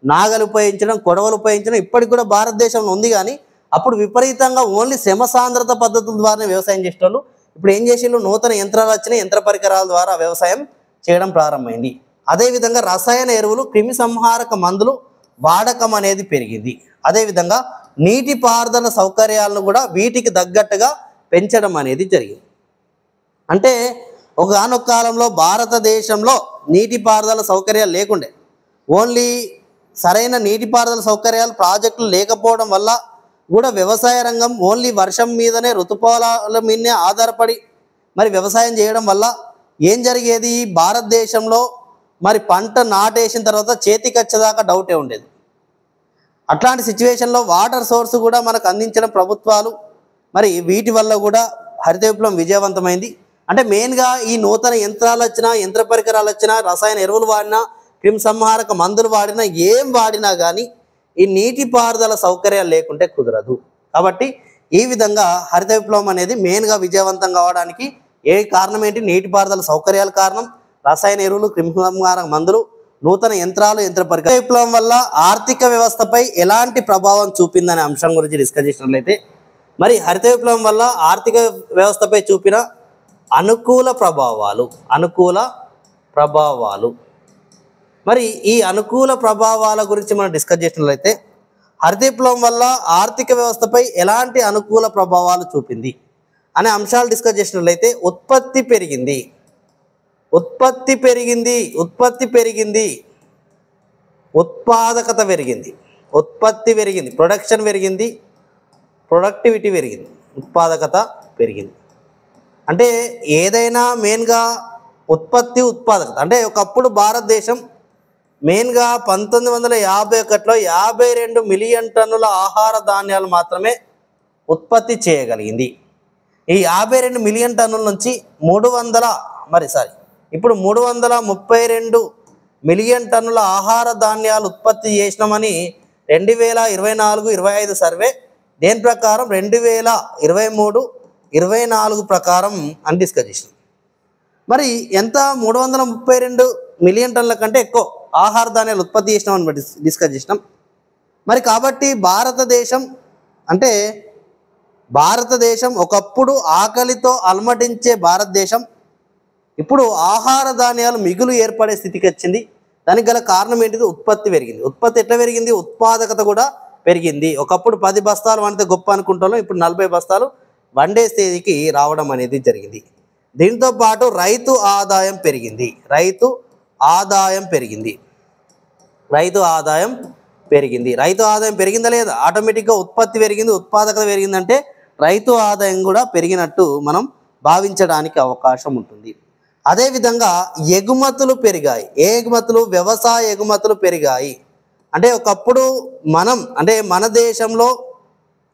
నాగలు ఉపయోగించడం, కొడవలు ఉపయోగించడం ఇప్పటికి కూడా భారతదేశంలో ఉంది. కానీ అప్పుడు విపరీతంగా ఓన్లీ శ్రమ సాంద్రత పద్ధతుల ద్వారానే వ్యవసాయం చేసేవాళ్ళు. ఇప్పుడు ఏం చేసేళ్ళు? నూతన యంత్రాలు వచ్చినాయి, యంత్ర పరికరాల ద్వారా వ్యవసాయం చేయడం ప్రారంభమైంది. అదేవిధంగా రసాయన ఎరువులు, క్రిమి సంహారక మందులు వాడకం అనేది పెరిగింది. అదేవిధంగా నీటిపారుదల సౌకర్యాలను కూడా వీటికి తగ్గట్టుగా పెంచడం అనేది జరిగింది. అంటే ఒకనొక కాలంలో భారతదేశంలో నీటిపారుదల సౌకర్యాలు లేకుండే, ఓన్లీ సరైన నీటిపారుదల సౌకర్యాలు ప్రాజెక్టులు లేకపోవడం వల్ల కూడా వ్యవసాయ రంగం ఓన్లీ వర్షం మీదనే, ఋతుపవనాల మీదనే ఆధారపడి మరి వ్యవసాయం చేయడం వల్ల ఏం జరిగేది? భారతదేశంలో మరి పంట నాటేసిన తర్వాత చేతికి వచ్చేదాకా డౌటే ఉండేది. అట్లాంటి సిచ్యువేషన్లో వాటర్ సోర్స్ కూడా మనకు అందించడం ప్రభుత్వాలు, మరి వీటి వల్ల కూడా హరిత విప్లవం విజయవంతమైంది. అంటే మెయిన్గా ఈ నూతన యంత్రాలు వచ్చినా, యంత్ర పరికరాలు వచ్చినా, రసాయన ఎరువులు వాడినా, క్రిమి సంహారక మందులు వాడినా, ఏం వాడినా కానీ ఈ నీటిపారుదల సౌకర్యాలు లేకుంటే కుదరదు. కాబట్టి ఈ విధంగా హరిత విప్లవం అనేది మెయిన్గా విజయవంతం కావడానికి కారణం ఏంటి? నీటిపారుదల సౌకర్యాలు కారణం, రసాయన ఎరువులు, క్రిమి సంహారక మందులు, నూతన యంత్ర పరికరాలు. విప్లవం వల్ల ఆర్థిక వ్యవస్థపై ఎలాంటి ప్రభావం చూపిందనే అంశం గురించి డిస్కస్ చేసినట్లయితే మరి హరిత విప్లవం వల్ల ఆర్థిక వ్యవస్థపై చూపిన అనుకూల ప్రభావాలు మరి ఈ అనుకూల ప్రభావాల గురించి మనం డిస్కస్ చేసినట్లయితే హరిత విప్లవం వల్ల ఆర్థిక వ్యవస్థపై ఎలాంటి అనుకూల ప్రభావాలు చూపింది అనే అంశాలు డిస్కస్ చేసినట్లయితే ఉత్పత్తి పెరిగింది, ఉత్పాదకత పెరిగింది, ప్రొడక్షన్ పెరిగింది, ప్రొడక్టివిటీ పెరిగింది, ఉత్పాదకత పెరిగింది. అంటే ఏదైనా మెయిన్గా ఉత్పాదకత అంటే ఒకప్పుడు భారతదేశం మెయిన్గా 1951లో 52 మిలియన్ టన్నుల ఆహార ధాన్యాలు మాత్రమే ఉత్పత్తి చేయగలిగింది. ఈ 52 మిలియన్ టన్నుల నుంచి 332 మిలియన్ టన్నుల ఆహార ధాన్యాలు ఉత్పత్తి చేసినామని 2024-25 సర్వే దేని ప్రకారం 2023-24 ప్రకారం అని డిస్కస్ చేసినాం. మరి ఎంత? 332 మిలియన్ టన్నుల కంటే ఎక్కువ ఆహార ధాన్యాలు ఉత్పత్తి చేసినామని డిస్కస్ చేసినాం. మరి కాబట్టి భారతదేశం ఒకప్పుడు ఆకలితో అలమటించే భారతదేశం ఇప్పుడు ఆహార ధాన్యాలు మిగులు ఏర్పడే స్థితికి వచ్చింది. దానికి గల కారణం ఏంటిది? ఉత్పత్తి పెరిగింది. ఉత్పత్తి ఎట్లా పెరిగింది? ఉత్పాదకత కూడా పెరిగింది. ఒకప్పుడు 10 బస్తాలు వండితే గొప్ప అనుకుంటాం, ఇప్పుడు 40 బస్తాలు వండే స్థితికి రావడం అనేది జరిగింది. దీంతో పాటు రైతు ఆదాయం పెరిగింది. రైతు ఆదాయం పెరిగిందా లేదా? ఆటోమేటిక్గా ఉత్పత్తి పెరిగింది, ఉత్పాదకత పెరిగిందంటే రైతు ఆదాయం కూడా పెరిగినట్టు మనం భావించడానికి అవకాశం ఉంటుంది. అదేవిధంగా ఎగుమతులు పెరిగాయి. వ్యవసాయ ఎగుమతులు పెరిగాయి. అంటే ఒకప్పుడు మనం అంటే మన దేశంలో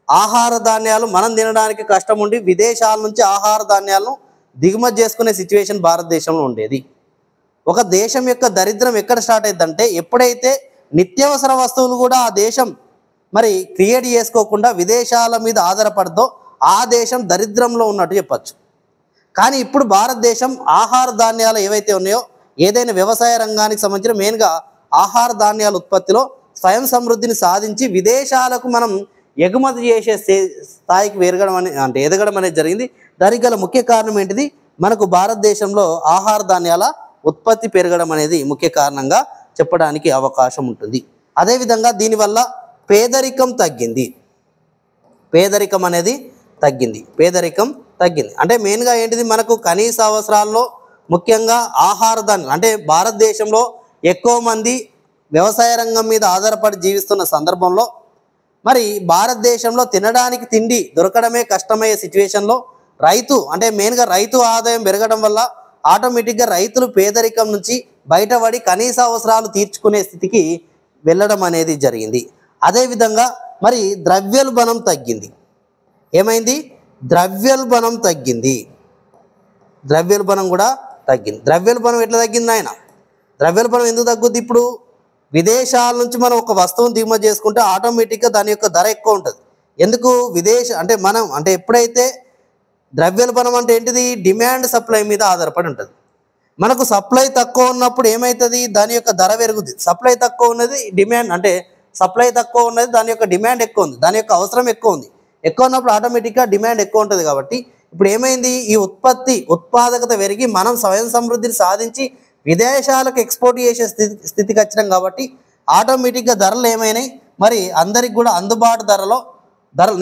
ఆహార ధాన్యాలు మనం తినడానికి కష్టం ఉండి విదేశాల నుంచి ఆహార ధాన్యాలను దిగుమతి చేసుకునే సిచ్యువేషన్ భారతదేశంలో ఉండేది. ఒక దేశం యొక్క దరిద్రం ఎక్కడ స్టార్ట్ అయిందంటే ఎప్పుడైతే నిత్యావసర వస్తువులు కూడా ఆ దేశం మరి క్రియేట్ చేసుకోకుండా విదేశాల మీద ఆధారపడదో ఆ దేశం దరిద్రంలో ఉన్నట్టు చెప్పచ్చు. కానీ ఇప్పుడు భారతదేశం ఆహార ధాన్యాలు ఏవైతే ఉన్నాయో ఏదైనా వ్యవసాయ రంగానికి సంబంధించిన మెయిన్గా ఆహార ధాన్యాల ఉత్పత్తిలో స్వయం సమృద్ధిని సాధించి విదేశాలకు మనం ఎగుమతి చేసే స్థాయికి ఎదగడం అనేది జరిగింది. దానికి గల ముఖ్య కారణం ఏంటిది? మనకు భారతదేశంలో ఆహార ధాన్యాల ఉత్పత్తి పెరగడం అనేది ముఖ్య కారణంగా చెప్పడానికి అవకాశం ఉంటుంది. అదేవిధంగా దీనివల్ల పేదరికం తగ్గింది. పేదరికం అనేది తగ్గింది. అంటే మెయిన్గా ఏంటిది? మనకు కనీస అవసరాల్లో ముఖ్యంగా ఆహార ధాన్యాలు అంటే భారతదేశంలో ఎక్కువ మంది వ్యవసాయ రంగం మీద ఆధారపడి జీవిస్తున్న సందర్భంలో మరి భారతదేశంలో తినడానికి తిండి దొరకడమే కష్టమయ్యే సిచ్యువేషన్లో రైతు అంటే మెయిన్గా రైతు ఆదాయం పెరగడం వల్ల ఆటోమేటిక్గా రైతులు పేదరికం నుంచి బయటపడి కనీస అవసరాలు తీర్చుకునే స్థితికి వెళ్ళడం అనేది జరిగింది. అదేవిధంగా మరి ద్రవ్యోల్బణం తగ్గింది. ఏమైంది? ద్రవ్యోల్బణం తగ్గింది. ద్రవ్యోల్బణం కూడా తగ్గింది. ద్రవ్యోల్బణం ఎట్లా తగ్గింది ఆయన? ద్రవ్యోల్బణం ఎందుకు తగ్గుద్ది? ఇప్పుడు విదేశాల నుంచి మనం ఒక వస్తువును దిగుమతి చేసుకుంటే ఆటోమేటిక్గా దాని యొక్క ధర ఎక్కువ ఉంటుంది. ఎందుకు? అంటే ఎప్పుడైతే ద్రవ్యోల్బణం అంటే ఏంటిది? డిమాండ్ సప్లై మీద ఆధారపడి ఉంటుంది. మనకు సప్లై తక్కువ ఉన్నప్పుడు ఏమవుతుంది? దాని యొక్క ధర పెరుగుద్ది. సప్లై తక్కువ ఉన్నది దాని యొక్క డిమాండ్ ఎక్కువ ఉంది, దాని యొక్క అవసరం ఎక్కువ ఉంది. ఎక్కువ ఉన్నప్పుడు ఆటోమేటిక్గా డిమాండ్ ఎక్కువ ఉంటుంది. కాబట్టి ఇప్పుడు ఏమైంది? ఈ ఉత్పాదకత పెరిగి మనం స్వయం సమృద్ధిని సాధించి విదేశాలకు ఎక్స్పోర్ట్ చేసే స్థితికి వచ్చినాం. కాబట్టి ఆటోమేటిక్గా ధరలు ఏమైనాయి? మరి అందరికి కూడా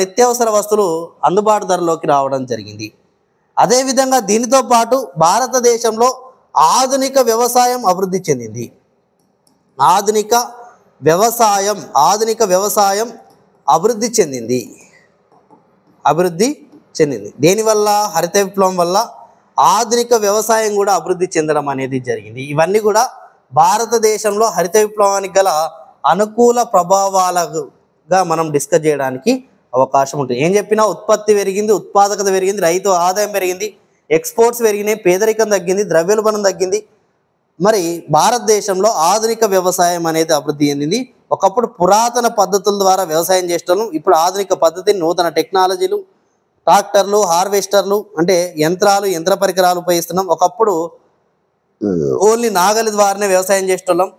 నిత్యావసర వస్తువులు అందుబాటు ధరలోకి రావడం జరిగింది. అదేవిధంగా దీనితో పాటు భారతదేశంలో ఆధునిక వ్యవసాయం అభివృద్ధి చెందింది. ఆధునిక వ్యవసాయం అభివృద్ధి చెందింది. దేనివల్ల? హరిత విప్లవం వల్ల ఆధునిక వ్యవసాయం కూడా అభివృద్ధి చెందడం అనేది జరిగింది. ఇవన్నీ కూడా భారతదేశంలో హరిత విప్లవానికి గల అనుకూల ప్రభావాలుగా మనం డిస్కస్ చేయడానికి అవకాశం ఉంటుంది. ఏం చెప్పినా ఉత్పత్తి పెరిగింది, ఉత్పాదకత పెరిగింది, రైతు ఆదాయం పెరిగింది, ఎక్స్పోర్ట్స్ పెరిగినాయి, పేదరికం తగ్గింది, ద్రవ్యోల్బణం తగ్గింది. మరి భారతదేశంలో ఆధునిక వ్యవసాయం అనేది అభివృద్ధి చెందింది. ఒకప్పుడు పురాతన పద్ధతుల ద్వారా వ్యవసాయం చేసేటోళ్ళం. ఇప్పుడు ఆధునిక పద్ధతిని, నూతన టెక్నాలజీలు, ట్రాక్టర్లు, హార్వెస్టర్లు అంటే యంత్ర పరికరాలు ఉపయోగిస్తున్నాం. ఒకప్పుడు ఓన్లీ నాగలి ద్వారానే వ్యవసాయం చేసేటోళ్ళం.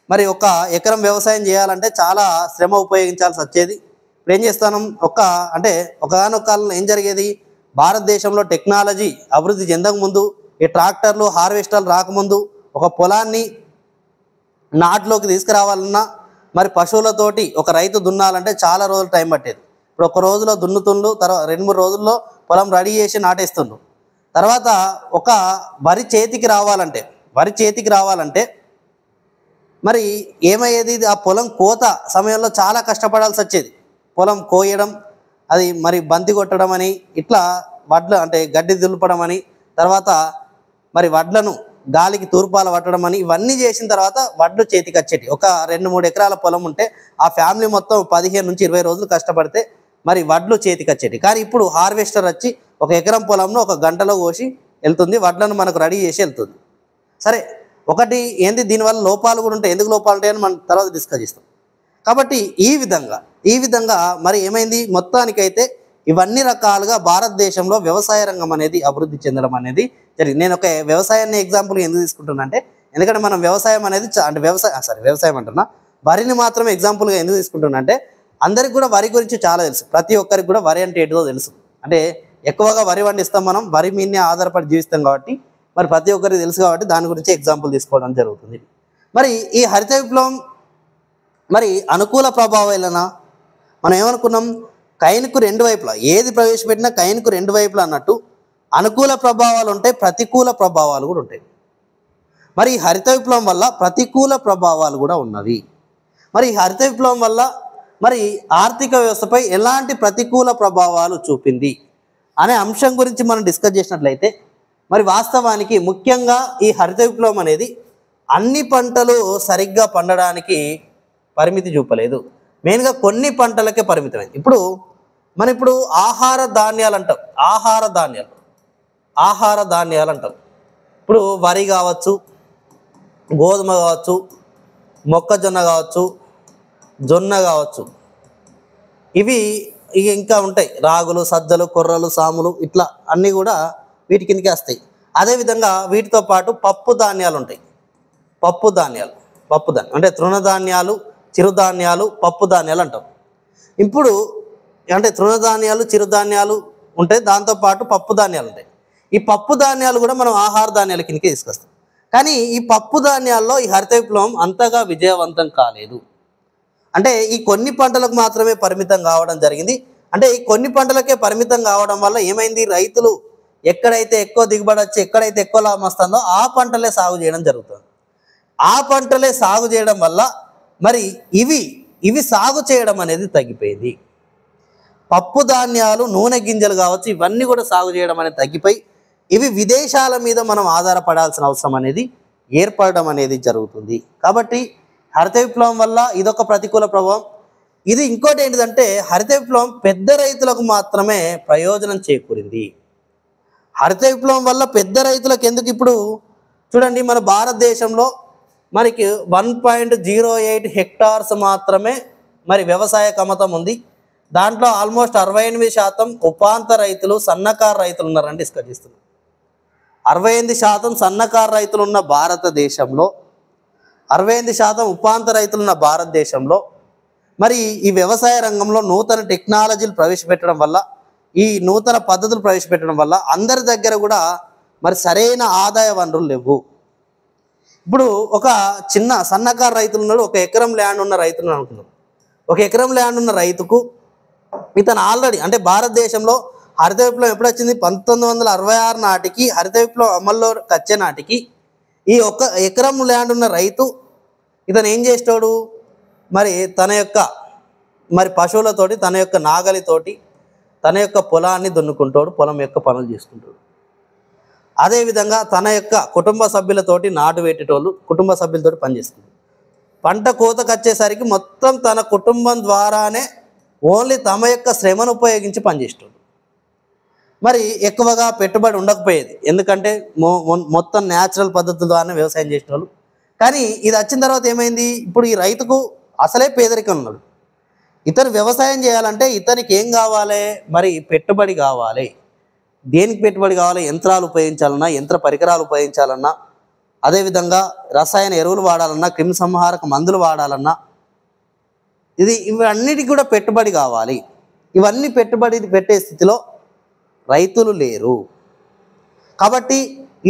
మరి ఒక ఎకరం వ్యవసాయం చేయాలంటే చాలా శ్రమ ఉపయోగించాల్సి వచ్చేది. ఇప్పుడు ఏం చేస్తాం? ఒకనొక కాలంలో ఏం జరిగేది? భారతదేశంలో టెక్నాలజీ అభివృద్ధి చెందకముందు, ఈ ట్రాక్టర్లు, హార్వెస్టర్లు రాకముందు ఒక పొలాన్ని నాటులోకి తీసుకురావాలన్నా మరి పశువులతోటి ఒక రైతు దున్నాలంటే చాలా రోజులు టైం పట్టేది. ఇప్పుడు ఒక రోజులో దున్నుతుండ్రు, తర్వాత 2-3 రోజుల్లో పొలం రెడీ చేసి నాటేస్తుండ్రు. తర్వాత ఒక వరి చేతికి రావాలంటే మరి ఏమయ్యేది? ఆ పొలం కోత సమయంలో చాలా కష్టపడాల్సి వచ్చేది. పొలం కోయడం, అది మరి బంతి కొట్టడం అని, ఇట్లా వడ్లు అంటే గడ్డి దులపడం అని, తర్వాత మరి వడ్లను గాలికి తూర్పాల పట్టడం అని, ఇవన్నీ చేసిన తర్వాత వడ్లు చేతికి వచ్చేటి. ఒక 2-3 ఎకరాల పొలం ఉంటే ఆ ఫ్యామిలీ మొత్తం 15 నుంచి 20 రోజులు కష్టపడితే మరి వడ్లు చేతికి వచ్చేటి. కానీ ఇప్పుడు హార్వెస్టర్ వచ్చి ఒక ఎకరం పొలంలో 1 గంటలో కోసి వెళ్తుంది, వడ్లను మనకు రెడీ చేసి వెళ్తుంది. సరే, ఒకటి ఏంది? దీనివల్ల లోపాలు కూడా ఉంటాయి. ఎందుకు లోపాలు ఉంటాయని మనం తర్వాత డిస్కస్ చేస్తాం. కాబట్టి ఈ విధంగా మరి ఏమైంది? మొత్తానికైతే ఇవన్నీ రకాలుగా భారతదేశంలో వ్యవసాయ రంగం అనేది అభివృద్ధి చెందడం అనేది జరిగింది. నేను ఒక వ్యవసాయాన్ని ఎగ్జాంపుల్ ఎందుకు తీసుకుంటున్నా అంటే, ఎందుకంటే మనం వ్యవసాయం అనేది వ్యవసాయం అంటున్నా, వరిని మాత్రమే ఎగ్జాంపుల్గా ఎందుకు తీసుకుంటున్నా అంటే, అందరికి కూడా వరి గురించి చాలా తెలుసు. ప్రతి ఒక్కరికి కూడా వరి అంటే ఏంటో తెలుసు. అంటే ఎక్కువగా వరి పండిస్తాం, మనం వరి మీదనే ఆధారపడి జీవిస్తాం. కాబట్టి మరి ప్రతి ఒక్కరికి తెలుసు. కాబట్టి దాని గురించి ఎగ్జాంపుల్ తీసుకోవడం జరుగుతుంది. మరి ఈ హరిత విప్లవం మరి అనుకూల ప్రభావాలనా? మనం ఏమనుకున్నాం? కైన్కు 2 వైపులా ఏది ప్రవేశపెట్టినా కైన్కు 2 వైపులా అన్నట్టు అనుకూల ప్రభావాలు ఉంటాయి, ప్రతికూల ప్రభావాలు కూడా ఉంటాయి. మరి ఈ హరిత విప్లవం వల్ల ప్రతికూల ప్రభావాలు కూడా ఉన్నవి. మరి ఈ హరిత విప్లవం వల్ల మరి ఆర్థిక వ్యవస్థపై ఎలాంటి ప్రతికూల ప్రభావాలు చూపింది అనే అంశం గురించి మనం డిస్కస్ చేసినట్లయితే, మరి వాస్తవానికి ముఖ్యంగా ఈ హరిత విప్లవం అనేది అన్ని పంటలు సరిగ్గా పండడానికి పరిమితి చూపలేదు. మెయిన్గా కొన్ని పంటలకే పరిమితమైంది. ఇప్పుడు ఆహార ధాన్యాలు అంటాం. ఆహార ధాన్యాలు అంటాం. ఇప్పుడు వరి కావచ్చు, గోధుమ కావచ్చు, మొక్కజొన్న కావచ్చు, జొన్న కావచ్చు, ఇవి ఇంకా ఉంటాయి. రాగులు, సజ్జలు, కొర్రలు, సాములు, ఇట్లా అన్నీ కూడా వీటి కిందకి వస్తాయి. అదేవిధంగా వీటితో పాటు పప్పు ధాన్యాలు ఉంటాయి. పప్పు ధాన్యాలు అంటే తృణధాన్యాలు, చిరుధాన్యాలు, పప్పు ధాన్యాలు అంటాం. ఇప్పుడు అంటే తృణధాన్యాలు, చిరుధాన్యాలు ఉంటాయి, దాంతోపాటు పప్పు ధాన్యాలు ఉంటాయి. ఈ పప్పు ధాన్యాలు కూడా మనం ఆహార ధాన్యాల కిందకి తీసుకొస్తాం. కానీ ఈ పప్పు ధాన్యాల్లో ఈ హరిత విప్లవం అంతగా విజయవంతం కాలేదు. అంటే ఈ కొన్ని పంటలకు మాత్రమే పరిమితం కావడం జరిగింది. అంటే ఈ కొన్ని పంటలకే పరిమితం కావడం వల్ల ఏమైంది, రైతులు ఎక్కడైతే ఎక్కువ దిగుబడి వచ్చి ఎక్కడైతే ఎక్కువ లాభం వస్తుందో ఆ పంటలే సాగు చేయడం జరుగుతుంది. ఆ పంటలే సాగు చేయడం వల్ల మరి ఇవి సాగు చేయడం అనేది తగ్గిపోయింది. పప్పు ధాన్యాలు, నూనె గింజలు కావచ్చు, ఇవన్నీ కూడా సాగు చేయడం అనేది తగ్గిపోయి ఇవి విదేశాల మీద మనం ఆధారపడాల్సిన అవసరం అనేది ఏర్పడడం అనేది జరుగుతుంది. కాబట్టి హరిత విప్లవం వల్ల ఇదొక ప్రతికూల ప్రభావం. ఇది ఇంకోటి ఏంటిదంటే హరిత విప్లవం పెద్ద రైతులకు మాత్రమే ప్రయోజనం చేకూరింది. హరిత విప్లవం వల్ల పెద్ద రైతులకు ఎందుకు, ఇప్పుడు చూడండి మన భారతదేశంలో మనకి 1.08 హెక్టార్స్ మాత్రమే మరి వ్యవసాయ కమతం ఉంది. దాంట్లో ఆల్మోస్ట్ 68% ఉపాంత రైతులు, సన్నకారు రైతులు ఉన్నారని డిస్కస్ చేస్తున్నారు. 68% సన్నకారు రైతులు ఉన్న భారతదేశంలో, 68% ఉపాంత రైతులున్న భారతదేశంలో మరి ఈ వ్యవసాయ రంగంలో నూతన టెక్నాలజీలు ప్రవేశపెట్టడం వల్ల, ఈ నూతన పద్ధతులు ప్రవేశపెట్టడం వల్ల అందరి దగ్గర కూడా మరి సరైన ఆదాయ వనరులు లేవు. ఇప్పుడు ఒక చిన్న సన్నకారు రైతులు ఉన్నాడు, 1 ఎకరం ల్యాండ్ ఉన్న రైతులు అనుకున్నాం. 1 ఎకరం ల్యాండ్ ఉన్న రైతుకు ఇతను ఆల్రెడీ అంటే భారతదేశంలో హరిత విప్లవం ఎప్పుడు వచ్చింది, 1966 నాటికి హరిత విప్లవం అమల్లోకి వచ్చే నాటికి ఈ 1 ఎకరం ల్యాండ్ ఉన్న రైతు ఇతను ఏం చేస్తాడు, మరి తన యొక్క మరి పశువులతోటి, తన యొక్క నాగలితోటి తన యొక్క పొలాన్ని దున్నుకుంటాడు, పొలం యొక్క పనులు చేసుకుంటాడు. అదేవిధంగా తన యొక్క కుటుంబ సభ్యులతోటి నాటు పెట్టేటోళ్ళు కుటుంబ సభ్యులతోటి పనిచేస్తుంది. పంట కోతకు వచ్చేసరికి మొత్తం తన కుటుంబం ద్వారానే ఓన్లీ తమ యొక్క శ్రమను ఉపయోగించి పనిచేసేటోళ్ళు. మరి ఎక్కువగా పెట్టుబడి ఉండకపోయేది, ఎందుకంటే మొత్తం న్యాచురల్ పద్ధతుల ద్వారానే వ్యవసాయం చేసేటోళ్ళు. కానీ ఇది వచ్చిన తర్వాత ఏమైంది, ఇప్పుడు ఈ రైతుకు అసలే పేదరికం ఉన్నాడు. ఇతను వ్యవసాయం చేయాలంటే ఇతనికి ఏం కావాలి, మరి పెట్టుబడి కావాలి. దేనికి పెట్టుబడి కావాలి, యంత్రాలు ఉపయోగించాలన్నా, యంత్ర పరికరాలు ఉపయోగించాలన్నా, అదేవిధంగా రసాయన ఎరువులు వాడాలన్నా, క్రిమి సంహారక మందులు వాడాలన్నా, ఇవన్నిటికి కూడా పెట్టుబడి కావాలి. ఇవన్నీ పెట్టుబడి పెట్టే స్థితిలో రైతులు లేరు. కాబట్టి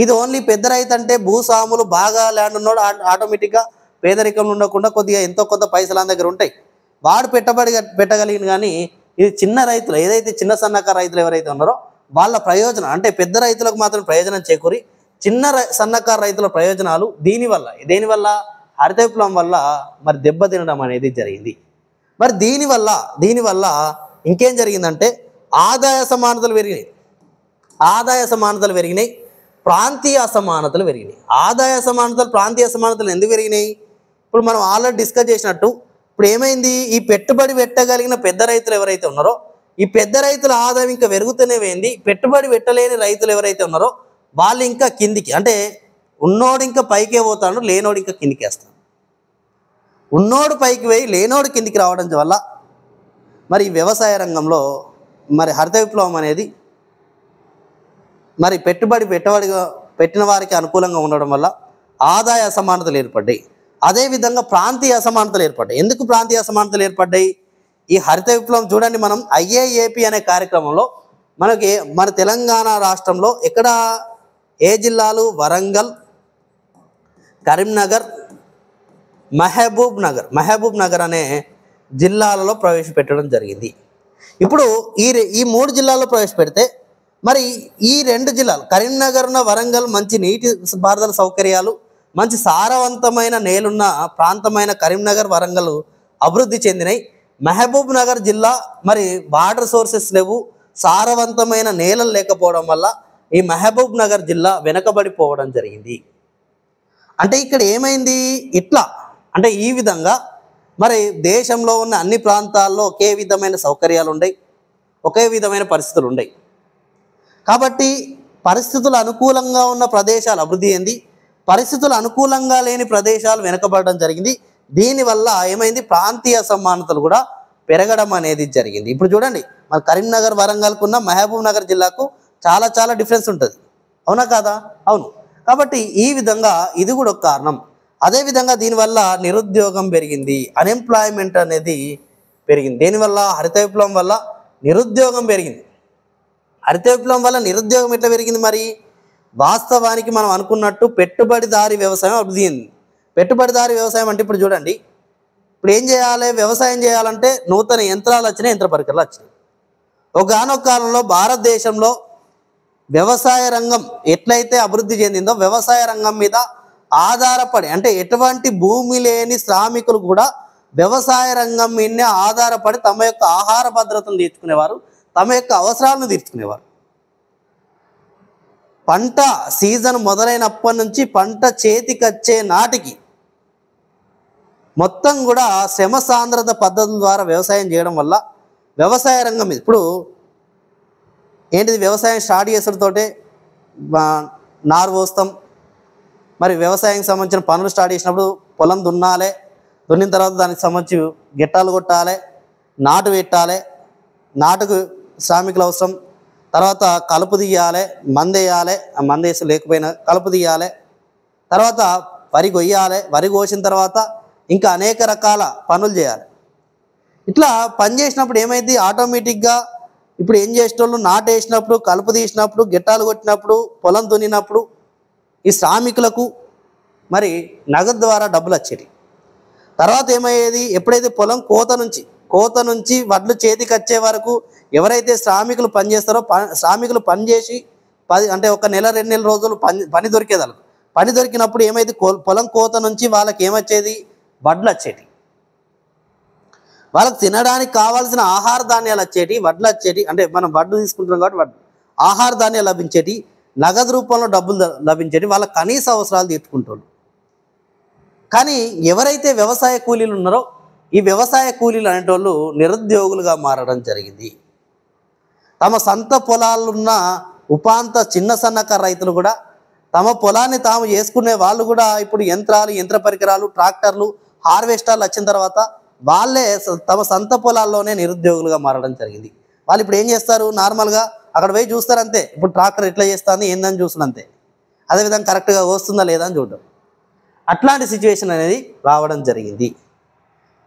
ఇది ఓన్లీ పెద్ద రైతు అంటే భూస్వాములు బాగా ల్యాండ్ ఉన్నాడు, ఆటోమేటిక్గా పేదరికం ఉండకుండా కొద్దిగా ఎంతో కొంత పైసలు ఆయన దగ్గర ఉంటాయి, వాడు పెట్టుబడి పెట్టగలిగిన. కానీ ఇది చిన్న రైతులు, ఏదైతే చిన్న సన్నకారు రైతులు ఎవరైతే ఉన్నారో వాళ్ళ ప్రయోజనం అంటే పెద్ద రైతులకు మాత్రం ప్రయోజనం చేకూరి చిన్న సన్నకారు రైతుల ప్రయోజనాలు దేనివల్ల హరిత విప్లవం వల్ల మరి దెబ్బతినడం అనేది జరిగింది. మరి దీనివల్ల ఇంకేం జరిగిందంటే ఆదాయ సమానతలు పెరిగినాయి, ప్రాంతీయ అసమానతలు పెరిగినాయి. ఆదాయ సమానతలు, ప్రాంతీయ అసమానతలు ఎందుకు పెరిగినాయి, ఇప్పుడు మనం ఆల్రెడీ డిస్కస్ చేసినట్టు ఇప్పుడు ఏమైంది, ఈ పెట్టుబడి పెట్టగలిగిన పెద్ద రైతులు ఎవరైతే ఉన్నారో ఈ పెద్ద రైతుల ఆదాయం ఇంకా పెరుగుతూనే పోయింది. పెట్టుబడి పెట్టలేని రైతులు ఎవరైతే ఉన్నారో వాళ్ళు ఇంకా కిందికి, అంటే ఉన్నోడు ఇంకా పైకే పోతాడు, లేనోడు ఇంకా కిందికి వేస్తాడు. ఉన్నోడు పైకి పోయి లేనోడు కిందికి రావడం వల్ల మరి వ్యవసాయ రంగంలో మరి హరిత విప్లవం అనేది మరి పెట్టుబడి పెట్టిన వారికి అనుకూలంగా ఉండడం వల్ల ఆదాయ అసమానతలు ఏర్పడ్డాయి. అదేవిధంగా ప్రాంతీయ అసమానతలు ఏర్పడ్డాయి. ఎందుకు ప్రాంతీయ అసమానతలు ఏర్పడ్డాయి, ఈ హరిత విప్లవం చూడండి, మనం IAAP అనే కార్యక్రమంలో మనకి మన తెలంగాణ రాష్ట్రంలో ఎక్కడ ఏ జిల్లాలు, వరంగల్, కరీంనగర్, మహబూబ్ నగర్ అనే జిల్లాలలో ప్రవేశపెట్టడం జరిగింది. ఇప్పుడు ఈ 3 జిల్లాల్లో ప్రవేశపెడితే మరి ఈ 2 జిల్లాలు కరీంనగర్న, వరంగల్ మంచి నీటి పారుదల సౌకర్యాలు, మంచి సారవంతమైన నేలున్న ప్రాంతమైన కరీంనగర్, వరంగల్ అభివృద్ధి చెందినాయి. మహబూబ్ నగర్ జిల్లా మరి వాటర్ సోర్సెస్ లేవు, సారవంతమైన నేలలు లేకపోవడం వల్ల ఈ మహబూబ్ నగర్ జిల్లా వెనకబడిపోవడం జరిగింది. అంటే ఇక్కడ ఏమైంది, ఇట్లా అంటే ఈ విధంగా మరి దేశంలో ఉన్న అన్ని ప్రాంతాల్లో ఒకే విధమైన సౌకర్యాలు ఉన్నాయి, ఒకే విధమైన పరిస్థితులు ఉన్నాయి. కాబట్టి పరిస్థితులు అనుకూలంగా ఉన్న ప్రదేశాలు అభివృద్ధి చెంది, పరిస్థితులు అనుకూలంగా లేని ప్రదేశాలు వెనుకబడడం జరిగింది. దీనివల్ల ఏమైంది, ప్రాంతీయ అసమానతలు కూడా పెరగడం అనేది జరిగింది. ఇప్పుడు చూడండి, మన కరీంనగర్ వరంగల్కు ఉన్న మహబూబ్ నగర్ జిల్లాకు చాలా చాలా డిఫరెన్స్ ఉంటుంది, అవునా కాదా? అవును. కాబట్టి ఈ విధంగా ఇది కూడా ఒక కారణం. అదేవిధంగా దీనివల్ల నిరుద్యోగం పెరిగింది, అన్ఎంప్లాయ్మెంట్ అనేది పెరిగింది. దేనివల్ల? హరిత విప్లవం వల్ల నిరుద్యోగం పెరిగింది. హరిత విప్లవం వల్ల నిరుద్యోగం ఎట్లా పెరిగింది? మరి వాస్తవానికి మనం అనుకున్నట్టు పెట్టుబడిదారీ వ్యవసాయం అభివృద్ధి చెందింది. పెట్టుబడిదారీ వ్యవసాయం అంటే ఇప్పుడు చూడండి, ఇప్పుడు ఏం చేయాలి? వ్యవసాయం చేయాలంటే నూతన యంత్రాలు వచ్చినాయి, యంత్ర పరికరాలు వచ్చినాయి. ఒకనొక కాలంలో భారతదేశంలో వ్యవసాయ రంగం ఎట్లయితే అభివృద్ధి చెందిందో, వ్యవసాయ రంగం మీద ఆధారపడి, అంటే ఎటువంటి భూమి లేని శ్రామికులు కూడా వ్యవసాయ రంగం మీదనే ఆధారపడి తమ యొక్క ఆహార భద్రతను తీర్చుకునేవారు, తమ యొక్క అవసరాలను తీర్చుకునేవారు. పంట సీజన్ మొదలైనప్పటి నుంచి పంట చేతికొచ్చే నాటికి మొత్తం కూడా శ్రమ సాంద్రత పద్ధతుల ద్వారా వ్యవసాయం చేయడం వల్ల వ్యవసాయ రంగం మీద ఇప్పుడు ఏంటిది, వ్యవసాయం స్టార్ట్ చేసడంతోటే నారు పోస్తాం. మరి వ్యవసాయానికి సంబంధించిన పనులు స్టార్ట్ చేసినప్పుడు పొలం దున్నాలి, దున్నిన తర్వాత దానికి సంబంధించి గిట్టాలు కొట్టాలి, నాటు పెట్టాలి, నాటుకు శ్రామికులు అవసరం, తర్వాత కలుపు తీయాలి, మందేయాలి, మందేసి లేకపోయినా కలుపు తీయాలి, తర్వాత వరి కొయ్యాలి, వరి కోసిన తర్వాత ఇంకా అనేక రకాల పనులు చేయాలి. ఇట్లా పని చేసినప్పుడు ఏమైంది, ఆటోమేటిక్గా ఇప్పుడు ఏం చేసేటోళ్ళు నాటు వేసినప్పుడు, కలుపు తీసినప్పుడు, గిట్టాలు కొట్టినప్పుడు, పొలం దున్నినప్పుడు ఈ శ్రామికులకు మరి నగదు ద్వారా డబ్బులు వచ్చేవి. తర్వాత ఏమయ్యేది, ఎప్పుడైతే పొలం కోత నుంచి వడ్లు చేతికి వచ్చే వరకు ఎవరైతే శ్రామికులు పనిచేస్తారో శ్రామికులు పనిచేసి అంటే ఒక నెల 2 నెలల రోజులు పని దొరికేదాళ్ళు. పని దొరికినప్పుడు ఏమైతే పొలం కోత నుంచి వాళ్ళకి ఏమొచ్చేది, వడ్లు వచ్చేటి, వాళ్ళకి తినడానికి కావాల్సిన ఆహార ధాన్యాలు వచ్చేటి, వడ్లు వచ్చేటి. అంటే మనం వడ్లు తీసుకుంటున్నాం కాబట్టి వడ్లు ఆహార ధాన్యాలు లభించేటి, నగదు రూపంలో డబ్బులు లభించేటి, వాళ్ళ కనీస అవసరాలు తీర్చుకుంటారు. కానీ ఎవరైతే వ్యవసాయ కూలీలు ఉన్నారో ఈ వ్యవసాయ కూలీలు అనేటోళ్ళు నిరుద్యోగులుగా మారడం జరిగింది. తమ సొంత పొలాలున్న ఉపాంత చిన్న సన్నకారు రైతులు కూడా తమ పొలాన్ని తాము చేసుకునే వాళ్ళు కూడా ఇప్పుడు యంత్రాలు, యంత్ర పరికరాలు, ట్రాక్టర్లు, హార్వెస్టర్లు వచ్చిన తర్వాత వాళ్ళే తమ సొంత పొలాల్లోనే నిరుద్యోగులుగా మారడం జరిగింది. వాళ్ళు ఇప్పుడు ఏం చేస్తారు, నార్మల్గా అక్కడ పోయి చూస్తారు అంతే. ఇప్పుడు ట్రాక్టర్ ఎట్లా చేస్తుంది ఏందని చూస్తున్నా అంతే, అదేవిధంగా కరెక్ట్గా వస్తుందా లేదా అని చూడడం. అట్లాంటి సిచ్యువేషన్ అనేది రావడం జరిగింది.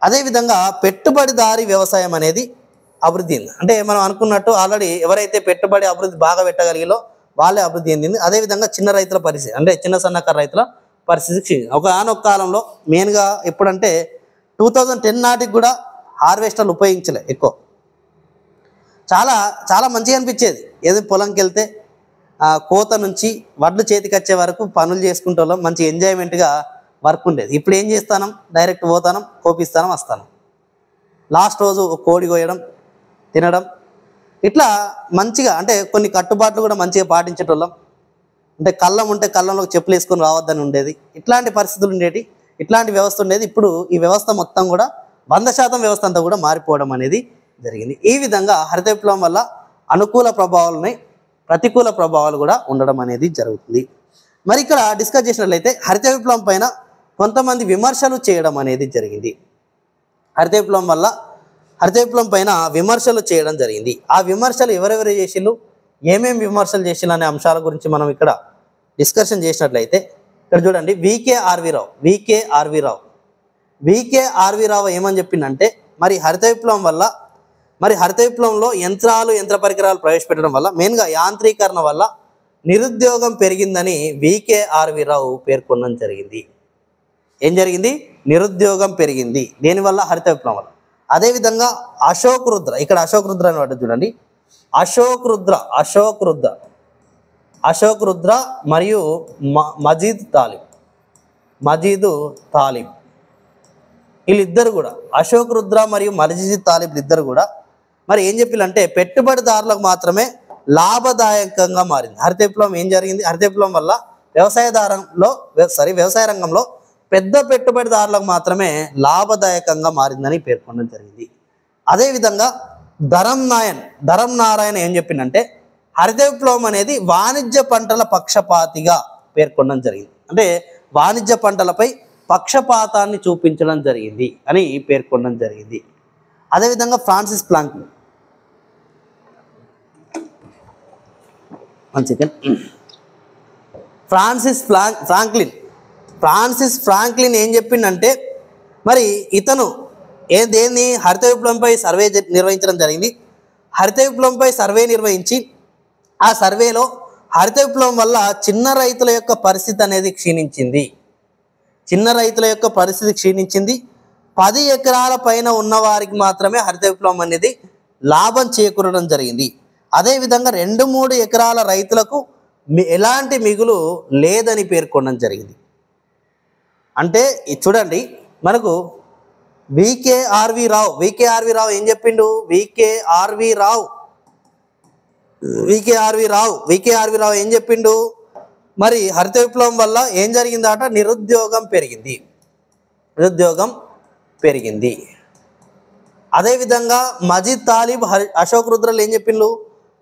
అదేవిధంగా పెట్టుబడిదారీ వ్యవసాయం అనేది అభివృద్ధి చెందింది. అంటే మనం అనుకున్నట్టు ఆల్రెడీ ఎవరైతే పెట్టుబడి అభివృద్ధి బాగా పెట్టగలిగిలో వాళ్ళే అభివృద్ధి చెందింది. అదేవిధంగా చిన్న రైతుల పరిస్థితి, అంటే చిన్న సన్నకారు రైతుల పరిస్థితి ఒకనొక కాలంలో మెయిన్గా ఎప్పుడంటే 2010 నాటికి కూడా హార్వెస్టర్లు ఉపయోగించలే ఎక్కువ. చాలా చాలా మంచిగా అనిపించేది. ఏదో పొలంకి వెళ్తే కోత నుంచి వడ్లు చేతికి వచ్చే వరకు పనులు చేసుకుంటే వాళ్ళం, మంచి ఎంజాయ్మెంట్గా వర్క్ ఉండేది. ఇప్పుడు ఏం చేస్తాను, డైరెక్ట్ పోతాను, కోపిస్తాను, వస్తాను. లాస్ట్ రోజు ఒక కోడి కోయడం, తినడం, ఇట్లా మంచిగా అంటే కొన్ని కట్టుబాట్లు కూడా మంచిగా పాటించేటోళ్ళం. అంటే కళ్ళం ఉంటే కళ్ళంలోకి చెప్పులు వేసుకొని రావద్దని ఉండేది. ఇట్లాంటి పరిస్థితులు ఉండేవి, ఇట్లాంటి వ్యవస్థ ఉండేది. ఇప్పుడు ఈ వ్యవస్థ మొత్తం కూడా 100% వ్యవస్థ అంతా కూడా మారిపోవడం అనేది జరిగింది. ఈ విధంగా హరిత విప్లవం వల్ల అనుకూల ప్రభావాలున్నాయి, ప్రతికూల ప్రభావాలు కూడా ఉండడం అనేది జరుగుతుంది. మరి ఇక్కడ డిస్కస్ చేసినట్లయితే హరిత విప్లవం పైన కొంతమంది విమర్శలు చేయడం అనేది జరిగింది. హరిత విప్లవం పైన విమర్శలు చేయడం జరిగింది. ఆ విమర్శలు ఎవరెవరు చేసిళ్ళు, ఏమేమి విమర్శలు చేసిళ్ళు అనే అంశాల గురించి మనం ఇక్కడ డిస్కషన్ చేసినట్లయితే ఇక్కడ చూడండి, వికే రావు ఏమని చెప్పిందంటే, మరి హరిత విప్లవంలో యంత్రాలు, యంత్ర పరికరాలు ప్రవేశపెట్టడం వల్ల మెయిన్గా యాంత్రీకరణ వల్ల నిరుద్యోగం పెరిగిందని రావు పేర్కొనడం జరిగింది. ఏం జరిగింది, నిరుద్యోగం పెరిగింది దేనివల్ల, హరిత విప్లవం వల్ల. అదేవిధంగా అశోక్ రుద్ర, ఇక్కడ అశోక్ రుద్ర అని వాటి చూడండి, అశోక్ రుద్ర మరియు మజీదు తాలిబ్ వీళ్ళిద్దరు కూడా, అశోక్ రుద్ర మరియు మజీద్ తాలిబ్ ఇద్దరు కూడా మరి ఏం చెప్పారంటే పెట్టుబడిదారులకు మాత్రమే లాభదాయకంగా మారింది. హరిత విప్లవం ఏం జరిగింది, హరిత విప్లవం వల్ల వ్యవసాయ రంగంలో పెద్ద పెట్టుబడిదారులకు మాత్రమే లాభదాయకంగా మారిందని పేర్కొనడం జరిగింది. అదేవిధంగా ధరం నారాయణ ఏం చెప్పిందంటే హరిత విప్లవం అనేది వాణిజ్య పంటల పక్షపాతిగా పేర్కొనడం జరిగింది. అంటే వాణిజ్య పంటలపై పక్షపాతాన్ని చూపించడం జరిగింది అని పేర్కొనడం జరిగింది. అదేవిధంగా ఫ్రాన్సిస్ ఫ్రాంక్లిన్ ఏం చెప్పిండంటే మరి ఇతను దేన్ని హరిత విప్లవంపై సర్వే నిర్వహించడం జరిగింది. హరిత విప్లవంపై సర్వే నిర్వహించి ఆ సర్వేలో హరిత విప్లవం వల్ల చిన్న రైతుల యొక్క పరిస్థితి అనేది క్షీణించింది. 10 ఎకరాల పైన ఉన్న వారికి మాత్రమే హరిత విప్లవం అనేది లాభం చేకూరడం జరిగింది. అదేవిధంగా 2-3 ఎకరాల రైతులకు ఎలాంటి మిగులు లేదని పేర్కొనడం జరిగింది. అంటే చూడండి, మనకు వికేఆర్వి రావు ఏం చెప్పిండు? వికేఆర్వి రావు ఏం చెప్పిండు? మరి హరిత విప్లవం వల్ల ఏం జరిగిందట? నిరుద్యోగం పెరిగింది. అదేవిధంగా మజీద్ తాలిబ్, అశోక్ రుద్రలు ఏం చెప్పిండు?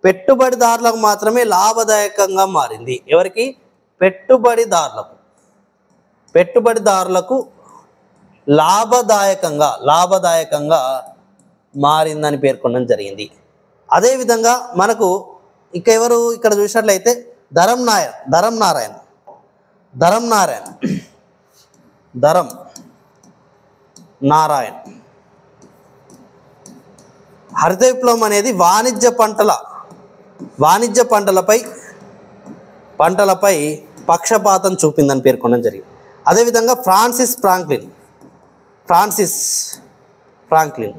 పెట్టుబడిదారులకు మాత్రమే లాభదాయకంగా మారింది. ఎవరికి? పెట్టుబడిదారులకు లాభదాయకంగా మారిందని పేర్కొనడం జరిగింది. అదేవిధంగా మనకు ఇక ఎవరు ఇక్కడ చూసినట్లయితే ధరం నారాయణ్ హరిత విప్లవం అనేది వాణిజ్య పంటలపై పక్షపాతం చూపిందని పేర్కొనడం జరిగింది. అదేవిధంగా ఫ్రాన్సిస్ ఫ్రాంక్లిన్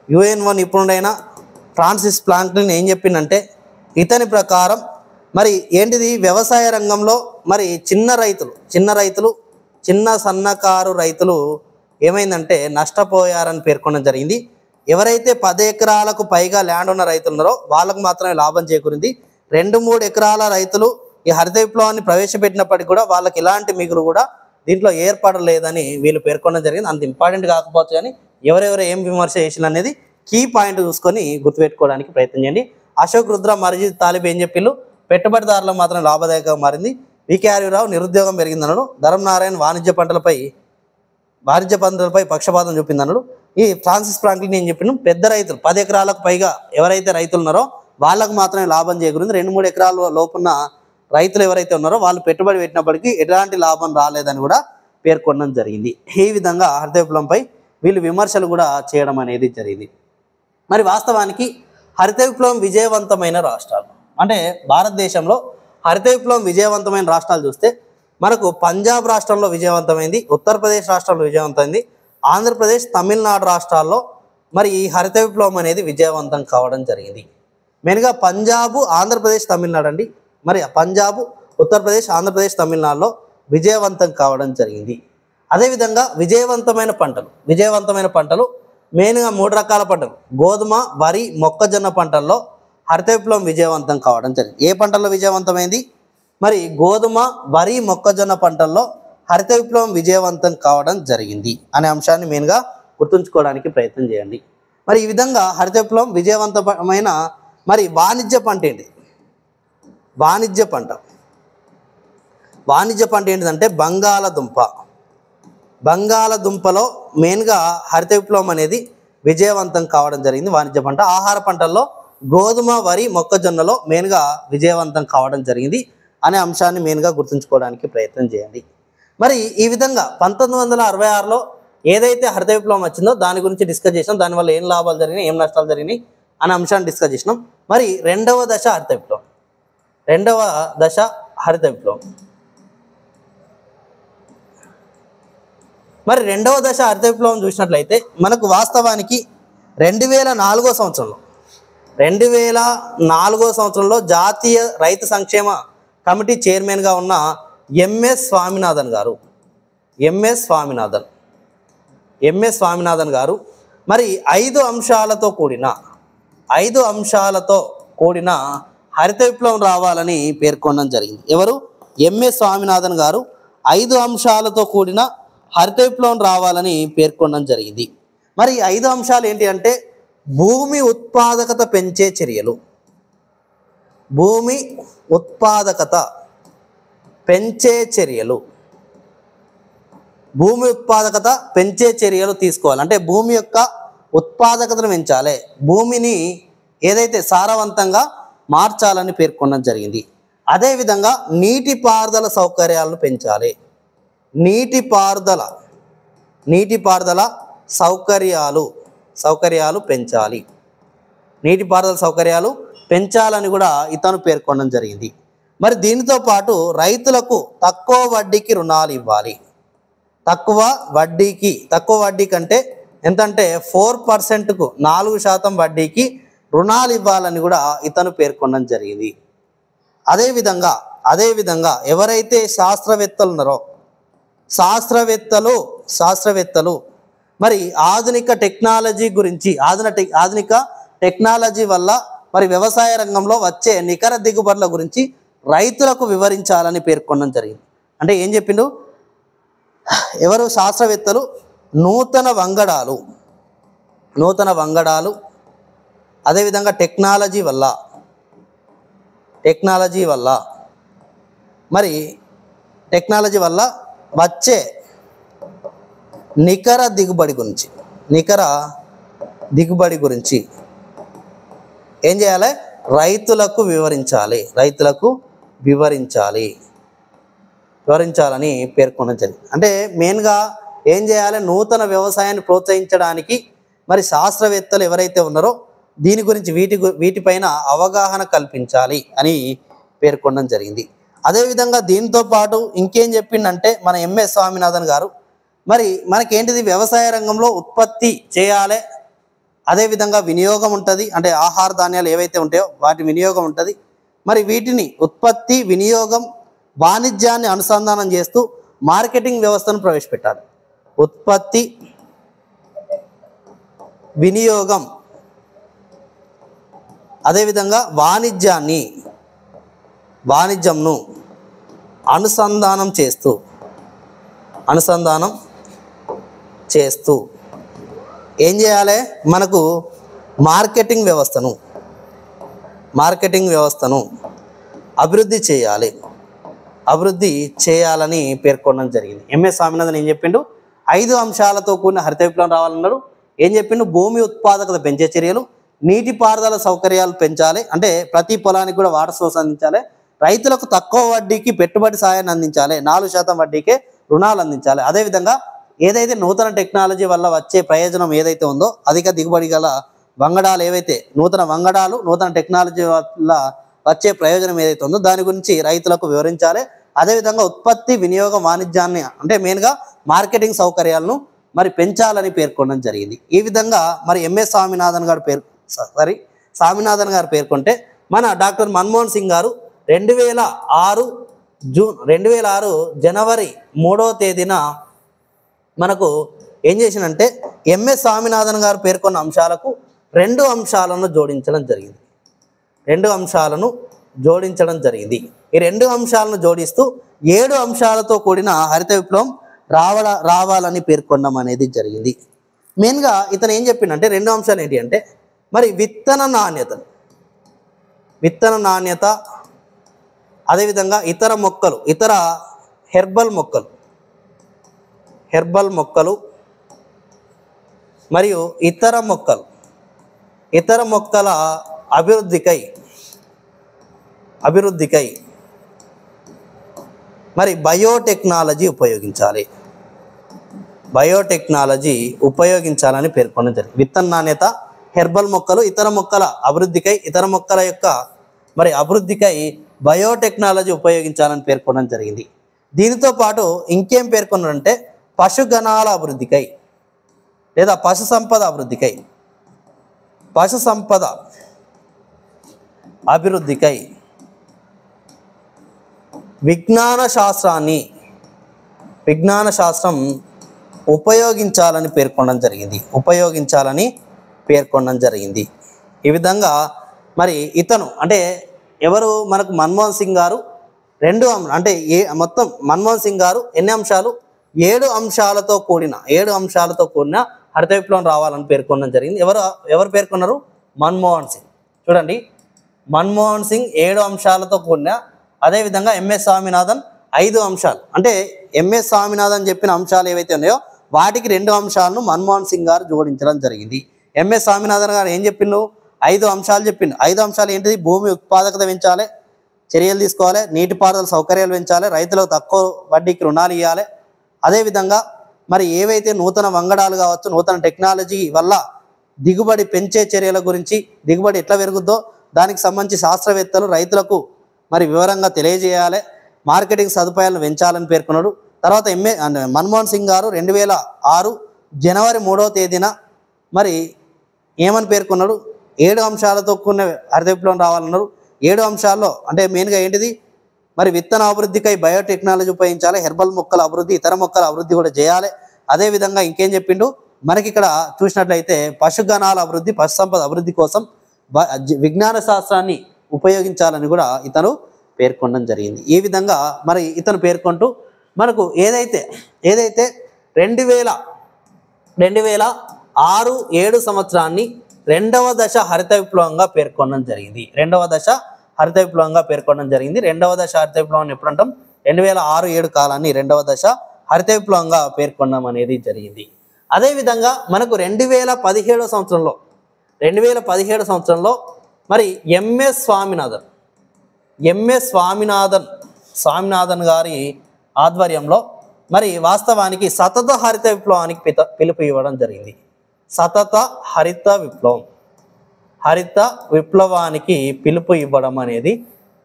UN నిపుణుడైన ఫ్రాన్సిస్ ఫ్రాంక్లిన్ ఏం చెప్పిందంటే ఇతని ప్రకారం మరి ఏంటిది? వ్యవసాయ రంగంలో మరి చిన్న సన్నకారు రైతులు ఏమైందంటే నష్టపోయారని పేర్కొనడం జరిగింది. ఎవరైతే 10 ఎకరాలకు పైగా ల్యాండ్ ఉన్న రైతులు ఉన్నారో వాళ్ళకు మాత్రమే లాభం చేకూరింది. 2-3 ఎకరాల రైతులు ఈ హరిత విప్లవాన్ని ప్రవేశపెట్టినప్పటికీ కూడా వాళ్ళకి ఎలాంటి మిగులు కూడా దీంట్లో ఏర్పడలేదని వీళ్ళు పేర్కొనడం జరిగింది. అంత ఇంపార్టెంట్ కాకపోవచ్చు, కానీ ఎవరెవరు ఏం విమర్శ చేసిన అనేది కీ పాయింట్ చూసుకొని గుర్తుపెట్టుకోవడానికి ప్రయత్నం చేయండి. అశోక్ రుద్ర, మజీద్ తాలిబ్ ఏం చెప్పిళ్ళు? పెట్టుబడిదారులకు మాత్రం లాభదాయకంగా మారింది. వికేఆర్వి రావు నిరుద్యోగం పెరిగిందన్నాడు. ధరం నారాయణ్ వాణిజ్య పంటలపై పక్షపాతం చూపిందన్నాడు. ఈ ఫ్రాన్సిస్ ఫ్రాంక్లిన్ ఏం చెప్పిండు? పెద్ద రైతులు 10 ఎకరాలకు పైగా ఎవరైతే రైతులు ఉన్నారో వాళ్ళకు మాత్రమే లాభం చేకూరింది. 2-3 ఎకరాల లోపున్న రైతులు ఎవరైతే ఉన్నారో వాళ్ళు పెట్టుబడి పెట్టినప్పటికీ ఎలాంటి లాభం రాలేదని కూడా పేర్కొనడం జరిగింది. ఈ విధంగా హరిత విప్లవంపై వీళ్ళు విమర్శలు కూడా చేయడం అనేది జరిగింది. మరి వాస్తవానికి హరిత విప్లవం విజయవంతమైన రాష్ట్రాలు అంటే భారతదేశంలో హరిత విప్లవం విజయవంతమైన రాష్ట్రాలు చూస్తే మనకు పంజాబ్ రాష్ట్రంలో విజయవంతమైంది, ఉత్తరప్రదేశ్ రాష్ట్రంలో విజయవంతమైంది, ఆంధ్రప్రదేశ్, తమిళనాడు రాష్ట్రాల్లో మరి ఈ హరిత విప్లవం అనేది విజయవంతం కావడం జరిగింది. మెయిన్గా పంజాబ్, ఆంధ్రప్రదేశ్, తమిళనాడు అండి. మరి పంజాబ్, ఉత్తరప్రదేశ్, ఆంధ్రప్రదేశ్, తమిళనాడులో విజయవంతం కావడం జరిగింది. అదేవిధంగా విజయవంతమైన పంటలు మెయిన్గా 3 రకాల పంటలు: గోధుమ, వరి, మొక్కజొన్న పంటల్లో హరిత విప్లవం విజయవంతం కావడం జరిగింది. ఏ పంటల్లో విజయవంతమైంది? మరి గోధుమ, వరి, మొక్కజొన్న పంటల్లో హరిత విప్లవం విజయవంతం కావడం జరిగింది అనే అంశాన్ని మెయిన్గా గుర్తుంచుకోవడానికి ప్రయత్నం చేయండి. మరి ఈ విధంగా హరిత విప్లవం విజయవంతమైన మరి వాణిజ్య పంట ఏంటిదంటే బంగాళదుంపలో మెయిన్గా హరిత విప్లవం అనేది విజయవంతం కావడం జరిగింది. వాణిజ్య పంట. ఆహార పంటల్లో గోధుమ, వరి, మొక్కజొన్నలో మెయిన్గా విజయవంతం కావడం జరిగింది అనే అంశాన్ని మెయిన్గా గుర్తుంచుకోవడానికి ప్రయత్నం చేయండి. మరి ఈ విధంగా 1966లో ఏదైతే హరిత విప్లవం వచ్చిందో దాని గురించి డిస్కస్ చేసినాం. దానివల్ల ఏం లాభాలు జరిగినాయి, ఏం నష్టాలు జరిగినాయి అనే అంశాన్ని డిస్కస్ చేసినాం. మరి రెండవ దశ హరిత విప్లవం. మరి రెండవ దశ హరిత విప్లవం చూసినట్లయితే మనకు వాస్తవానికి 2004 సంవత్సరంలో జాతీయ రైతు సంక్షేమ కమిటీ చైర్మన్గా ఉన్న ఎంఎస్ స్వామినాథన్ గారు మరి 5 అంశాలతో కూడిన హరిత విప్లవం రావాలని పేర్కొనడం జరిగింది. ఎవరు? ఎంఎస్ స్వామినాథన్ గారు 5 అంశాలతో కూడిన హరిత విప్లవం రావాలని పేర్కొనడం జరిగింది. మరి 5 అంశాలు ఏంటి అంటే భూమి ఉత్పాదకత పెంచే చర్యలు, భూమి ఉత్పాదకత పెంచే చర్యలు, భూమి ఉత్పాదకత పెంచే చర్యలు తీసుకోవాలి. అంటే భూమి యొక్క ఉత్పాదకతను పెంచాలి, భూమిని ఏదైతే సారవంతంగా మార్చాలని పేర్కొనడం జరిగింది. అదేవిధంగా నీటిపారుదల సౌకర్యాలను పెంచాలి, నీటిపారుదల సౌకర్యాలు పెంచాలి, నీటిపారుదల సౌకర్యాలు పెంచాలని కూడా ఇతను పేర్కొనడం జరిగింది. మరి దీనితో పాటు రైతులకు తక్కువ వడ్డీకి రుణాలు ఇవ్వాలి, తక్కువ వడ్డీ కంటే ఎంతంటే 4%కు 4% వడ్డీకి రుణాలు ఇవ్వాలని కూడా ఇతను పేర్కొనడం జరిగింది. అదేవిధంగా ఎవరైతే శాస్త్రవేత్తలు ఉన్నారో శాస్త్రవేత్తలు మరి ఆధునిక టెక్నాలజీ గురించి ఆధునిక టెక్నాలజీ వల్ల మరి వ్యవసాయ రంగంలో వచ్చే నికర దిగుబడుల గురించి రైతులకు వివరించాలని పేర్కొనడం జరిగింది. అంటే ఏం చెప్పిండు ఎవరు శాస్త్రవేత్తలు, నూతన వంగడాలు అదేవిధంగా టెక్నాలజీ వల్ల వచ్చే నికర దిగుబడి గురించి ఏం చేయాలి, రైతులకు వివరించాలని పేర్కొనడం జరిగింది. అంటే మెయిన్గా ఏం చేయాలి, నూతన వ్యవసాయాన్ని ప్రోత్సహించడానికి మరి శాస్త్రవేత్తలు ఎవరైతే ఉన్నారో దీని గురించి వీటిపైన అవగాహన కల్పించాలి అని పేర్కొనడం జరిగింది. అదేవిధంగా దీంతో పాటు ఇంకేం చెప్పిండంటే మన ఎంఎస్ స్వామినాథన్ గారు మరి మనకేంటిది వ్యవసాయ రంగంలో ఉత్పత్తి చేయాలి, అదేవిధంగా వినియోగం ఉంటుంది, అంటే ఆహార ధాన్యాలు ఏవైతే ఉంటాయో వాటి వినియోగం ఉంటుంది. మరి వీటిని ఉత్పత్తి, వినియోగం, వాణిజ్యాన్ని అనుసంధానం చేస్తూ మార్కెటింగ్ వ్యవస్థను ప్రవేశపెట్టాలి. ఉత్పత్తి, వినియోగం, అదేవిధంగా వాణిజ్యంను అనుసంధానం చేస్తూ ఏం చేయాలి, మనకు మార్కెటింగ్ వ్యవస్థను అభివృద్ధి చేయాలని పేర్కొనడం జరిగింది. ఎంఎస్ స్వామినాథన్ ఏం చెప్పిండు, 5 అంశాలతో కూడిన హరిత విప్లవం రావాలన్నారు. ఏం చెప్పిండు, భూమి ఉత్పాదకత పెంచే చర్యలు, నీటిపారుదల సౌకర్యాలు పెంచాలి, అంటే ప్రతి పొలానికి కూడా వాటర్ సోర్స్ అందించాలి, రైతులకు తక్కువ వడ్డీకి పెట్టుబడి సాయాన్ని అందించాలి, 4% వడ్డీకే రుణాలు అందించాలి. అదేవిధంగా ఏదైతే నూతన టెక్నాలజీ వల్ల వచ్చే ప్రయోజనం ఏదైతే ఉందో అధిక దిగుబడి గల వంగడాలు ఏవైతే నూతన టెక్నాలజీ వల్ల వచ్చే ప్రయోజనం ఏదైతే ఉందో దాని గురించి రైతులకు వివరించాలి. అదేవిధంగా ఉత్పత్తి, వినియోగం, వాణిజ్యాన్ని అంటే మెయిన్గా మార్కెటింగ్ సౌకర్యాలను మరి పెంచాలని పేర్కొనడం జరిగింది. ఈ విధంగా మరి ఎంఎస్ స్వామినాథన్ గారు పేర్కొంటే మన డాక్టర్ మన్మోహన్ సింగ్ గారు 2006 జనవరి 3వ తేదీన మనకు ఏం చేసినంటే ఎంఎస్ స్వామినాథన్ గారు పేర్కొన్న అంశాలకు 2 అంశాలను జోడించడం జరిగింది. ఈ 2 అంశాలను జోడిస్తూ 7 అంశాలతో కూడిన హరిత విప్లవం రావాలని పేర్కొనడం అనేది జరిగింది. మెయిన్గా ఇతను ఏం చెప్పిండంటే 2 అంశాలు ఏంటి అంటే మరి విత్తన నాణ్యత, అదేవిధంగా ఇతర హెర్బల్ మొక్కలు మరియు ఇతర మొక్కల అభివృద్ధికై మరి బయోటెక్నాలజీ ఉపయోగించాలని పేర్కొనడం జరిగింది. విత్తన నాణ్యత, హెర్బల్ మొక్కలు, ఇతర మొక్కల అభివృద్ధికై బయోటెక్నాలజీ ఉపయోగించాలని పేర్కొనడం జరిగింది. దీనితో పాటు ఇంకేం పేర్కొన్నారంటే పశుగణాల అభివృద్ధికై లేదా పశు సంపద అభివృద్ధికై విజ్ఞాన శాస్త్రం ఉపయోగించాలని పేర్కొనడం జరిగింది. ఈ విధంగా మరి ఇతను అంటే ఎవరు మనకు మన్మోహన్ సింగ్ గారు అంటే మొత్తం మన్మోహన్ సింగ్ గారు ఎన్ని అంశాలు 7 అంశాలతో కూడిన హరిత విప్లవం రావాలని పేర్కొనడం జరిగింది. ఎవరు పేర్కొన్నారు? మన్మోహన్ సింగ్. చూడండి, మన్మోహన్ సింగ్ 7 అంశాలతో కూడిన, అదేవిధంగా ఎంఎస్ స్వామినాథన్ 5 అంశాలు. అంటే ఎంఎస్ స్వామినాథన్ చెప్పిన అంశాలు ఏవైతే ఉన్నాయో వాటికి 2 అంశాలను మన్మోహన్ సింగ్ గారు జోడించడం జరిగింది. ఎంఎస్ స్వామినాథన్ గారు ఏం చెప్పిండు? 5 అంశాలు చెప్పిండు. 5 అంశాలు ఏంటిది? భూమి ఉత్పాదకత పెంచాలి, చర్యలు తీసుకోవాలి, నీటిపారుదల సౌకర్యాలు పెంచాలి, రైతులకు తక్కువ వడ్డీకి రుణాలు ఇవ్వాలి, అదేవిధంగా మరి ఏవైతే నూతన వంగడాలు కావచ్చు, నూతన టెక్నాలజీ వల్ల దిగుబడి పెంచే చర్యల గురించి, దిగుబడి ఎట్లా పెరుగుద్దో దానికి సంబంధించి శాస్త్రవేత్తలు రైతులకు మరి వివరంగా తెలియజేయాలి, మార్కెటింగ్ సదుపాయాలను పెంచాలని పేర్కొన్నాడు. తర్వాత మన్మోహన్ సింగ్ గారు 2006 జనవరి 3వ తేదీన మరి ఏమని పేర్కొన్నాడు? 7 అంశాలతో కూడిన హరిత విప్లవం రావాలన్నారు. 7 అంశాల్లో అంటే మెయిన్గా ఏంటిది? మరి విత్తన అభివృద్ధికై బయోటెక్నాలజీ ఉపయోగించాలి, హెర్బల్ మొక్కల అభివృద్ధి, ఇతర మొక్కల అభివృద్ధి కూడా చేయాలి. అదేవిధంగా ఇంకేం చెప్పిండు? మనకి ఇక్కడ చూసినట్లయితే పశుగణాల అభివృద్ధి, పశు సంపద అభివృద్ధి కోసం విజ్ఞాన శాస్త్రాన్ని ఉపయోగించాలని కూడా ఇతను పేర్కొనడం జరిగింది. ఈ విధంగా మరి ఇతను పేర్కొంటూ మనకు ఏదైతే 2006-7 సంవత్సరాన్ని 2వ దశ హరిత విప్లవంగా పేర్కొనడం జరిగింది. 2వ దశ హరిత విప్లవంగా పేర్కొనడం జరిగింది. 2వ దశ హరిత విప్లవం ఎప్పుడంటాం? 2006-7 కాలాన్ని 2వ దశ హరిత విప్లవంగా పేర్కొనడం అనేది జరిగింది. అదేవిధంగా మనకు 2017 సంవత్సరంలో మరి ఎంఎస్ స్వామినాథన్ గారి ఆధ్వర్యంలో మరి వాస్తవానికి సతత హరిత విప్లవానికి పిలుపు ఇవ్వడం జరిగింది. హరిత విప్లవానికి పిలుపు ఇవ్వడం అనేది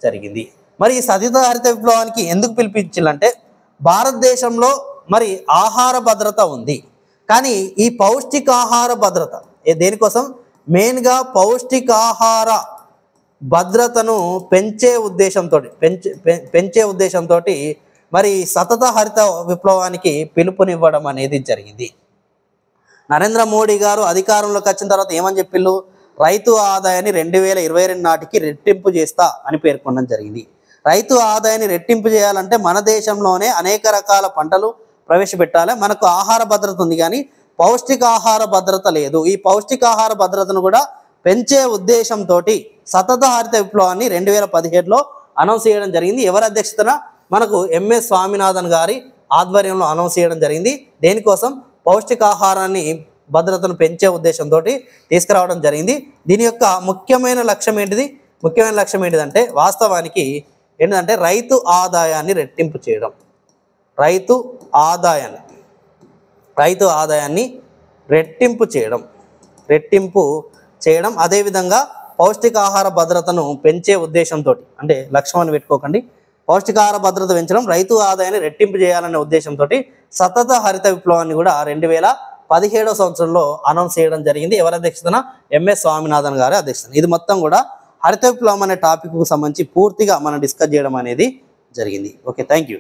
జరిగింది. మరి ఈ సతత హరిత విప్లవానికి ఎందుకు పిలిపించాలంటే భారతదేశంలో మరి ఆహార భద్రత ఉంది, కానీ ఈ పౌష్టికాహార భద్రత దేనికోసం? మెయిన్గా పౌష్టికాహార భద్రతను పెంచే ఉద్దేశంతో మరి సతత హరిత విప్లవానికి పిలుపునివ్వడం అనేది జరిగింది. నరేంద్ర మోడీ గారు అధికారంలోకి వచ్చిన తర్వాత ఏమని చెప్పిళ్ళు? రైతు ఆదాయాన్ని 2022 నాటికి రెట్టింపు చేస్తా అని పేర్కొనడం జరిగింది. రైతు ఆదాయాన్ని రెట్టింపు చేయాలంటే మన దేశంలోనే అనేక రకాల పంటలు ప్రవేశపెట్టాలి. మనకు ఆహార భద్రత ఉంది, కానీ పౌష్టికాహార భద్రత లేదు. ఈ పౌష్టికాహార భద్రతను కూడా పెంచే ఉద్దేశంతో సతత హరిత విప్లవాన్ని 2017లో అనౌన్స్ చేయడం జరిగింది. ఎవరి అధ్యక్షతన? మనకు ఎంఎస్ స్వామినాథన్ గారి ఆధ్వర్యంలో అనౌన్స్ చేయడం జరిగింది. దేనికోసం? పౌష్టికాహారాన్ని భద్రతను పెంచే ఉద్దేశంతో తీసుకురావడం జరిగింది. దీని యొక్క ముఖ్యమైన లక్ష్యం ఏంటిదంటే వాస్తవానికి ఏంటంటే రైతు ఆదాయాన్ని రెట్టింపు చేయడం. రైతు ఆదాయాన్ని రెట్టింపు చేయడం అదేవిధంగా పౌష్టికాహార భద్రతను పెంచే ఉద్దేశంతో, అంటే లక్ష్యం అని పెట్టుకోకండి, పౌష్టికాహార భద్రత పెంచడం, రైతు ఆదాయాన్ని రెట్టింపు చేయాలనే ఉద్దేశంతో సతత హరిత విప్లవాన్ని కూడా 2017 సంవత్సరంలో అనౌన్స్ చేయడం జరిగింది. ఎవరి అధ్యక్షతన? ఎంఎస్ స్వామినాథన్ గారి అధ్యక్షతన. ఇది మొత్తం కూడా హరిత విప్లవం అనే టాపిక్కు సంబంధించి పూర్తిగా మనం డిస్కస్ చేయడం అనేది జరిగింది. Okay, thank you.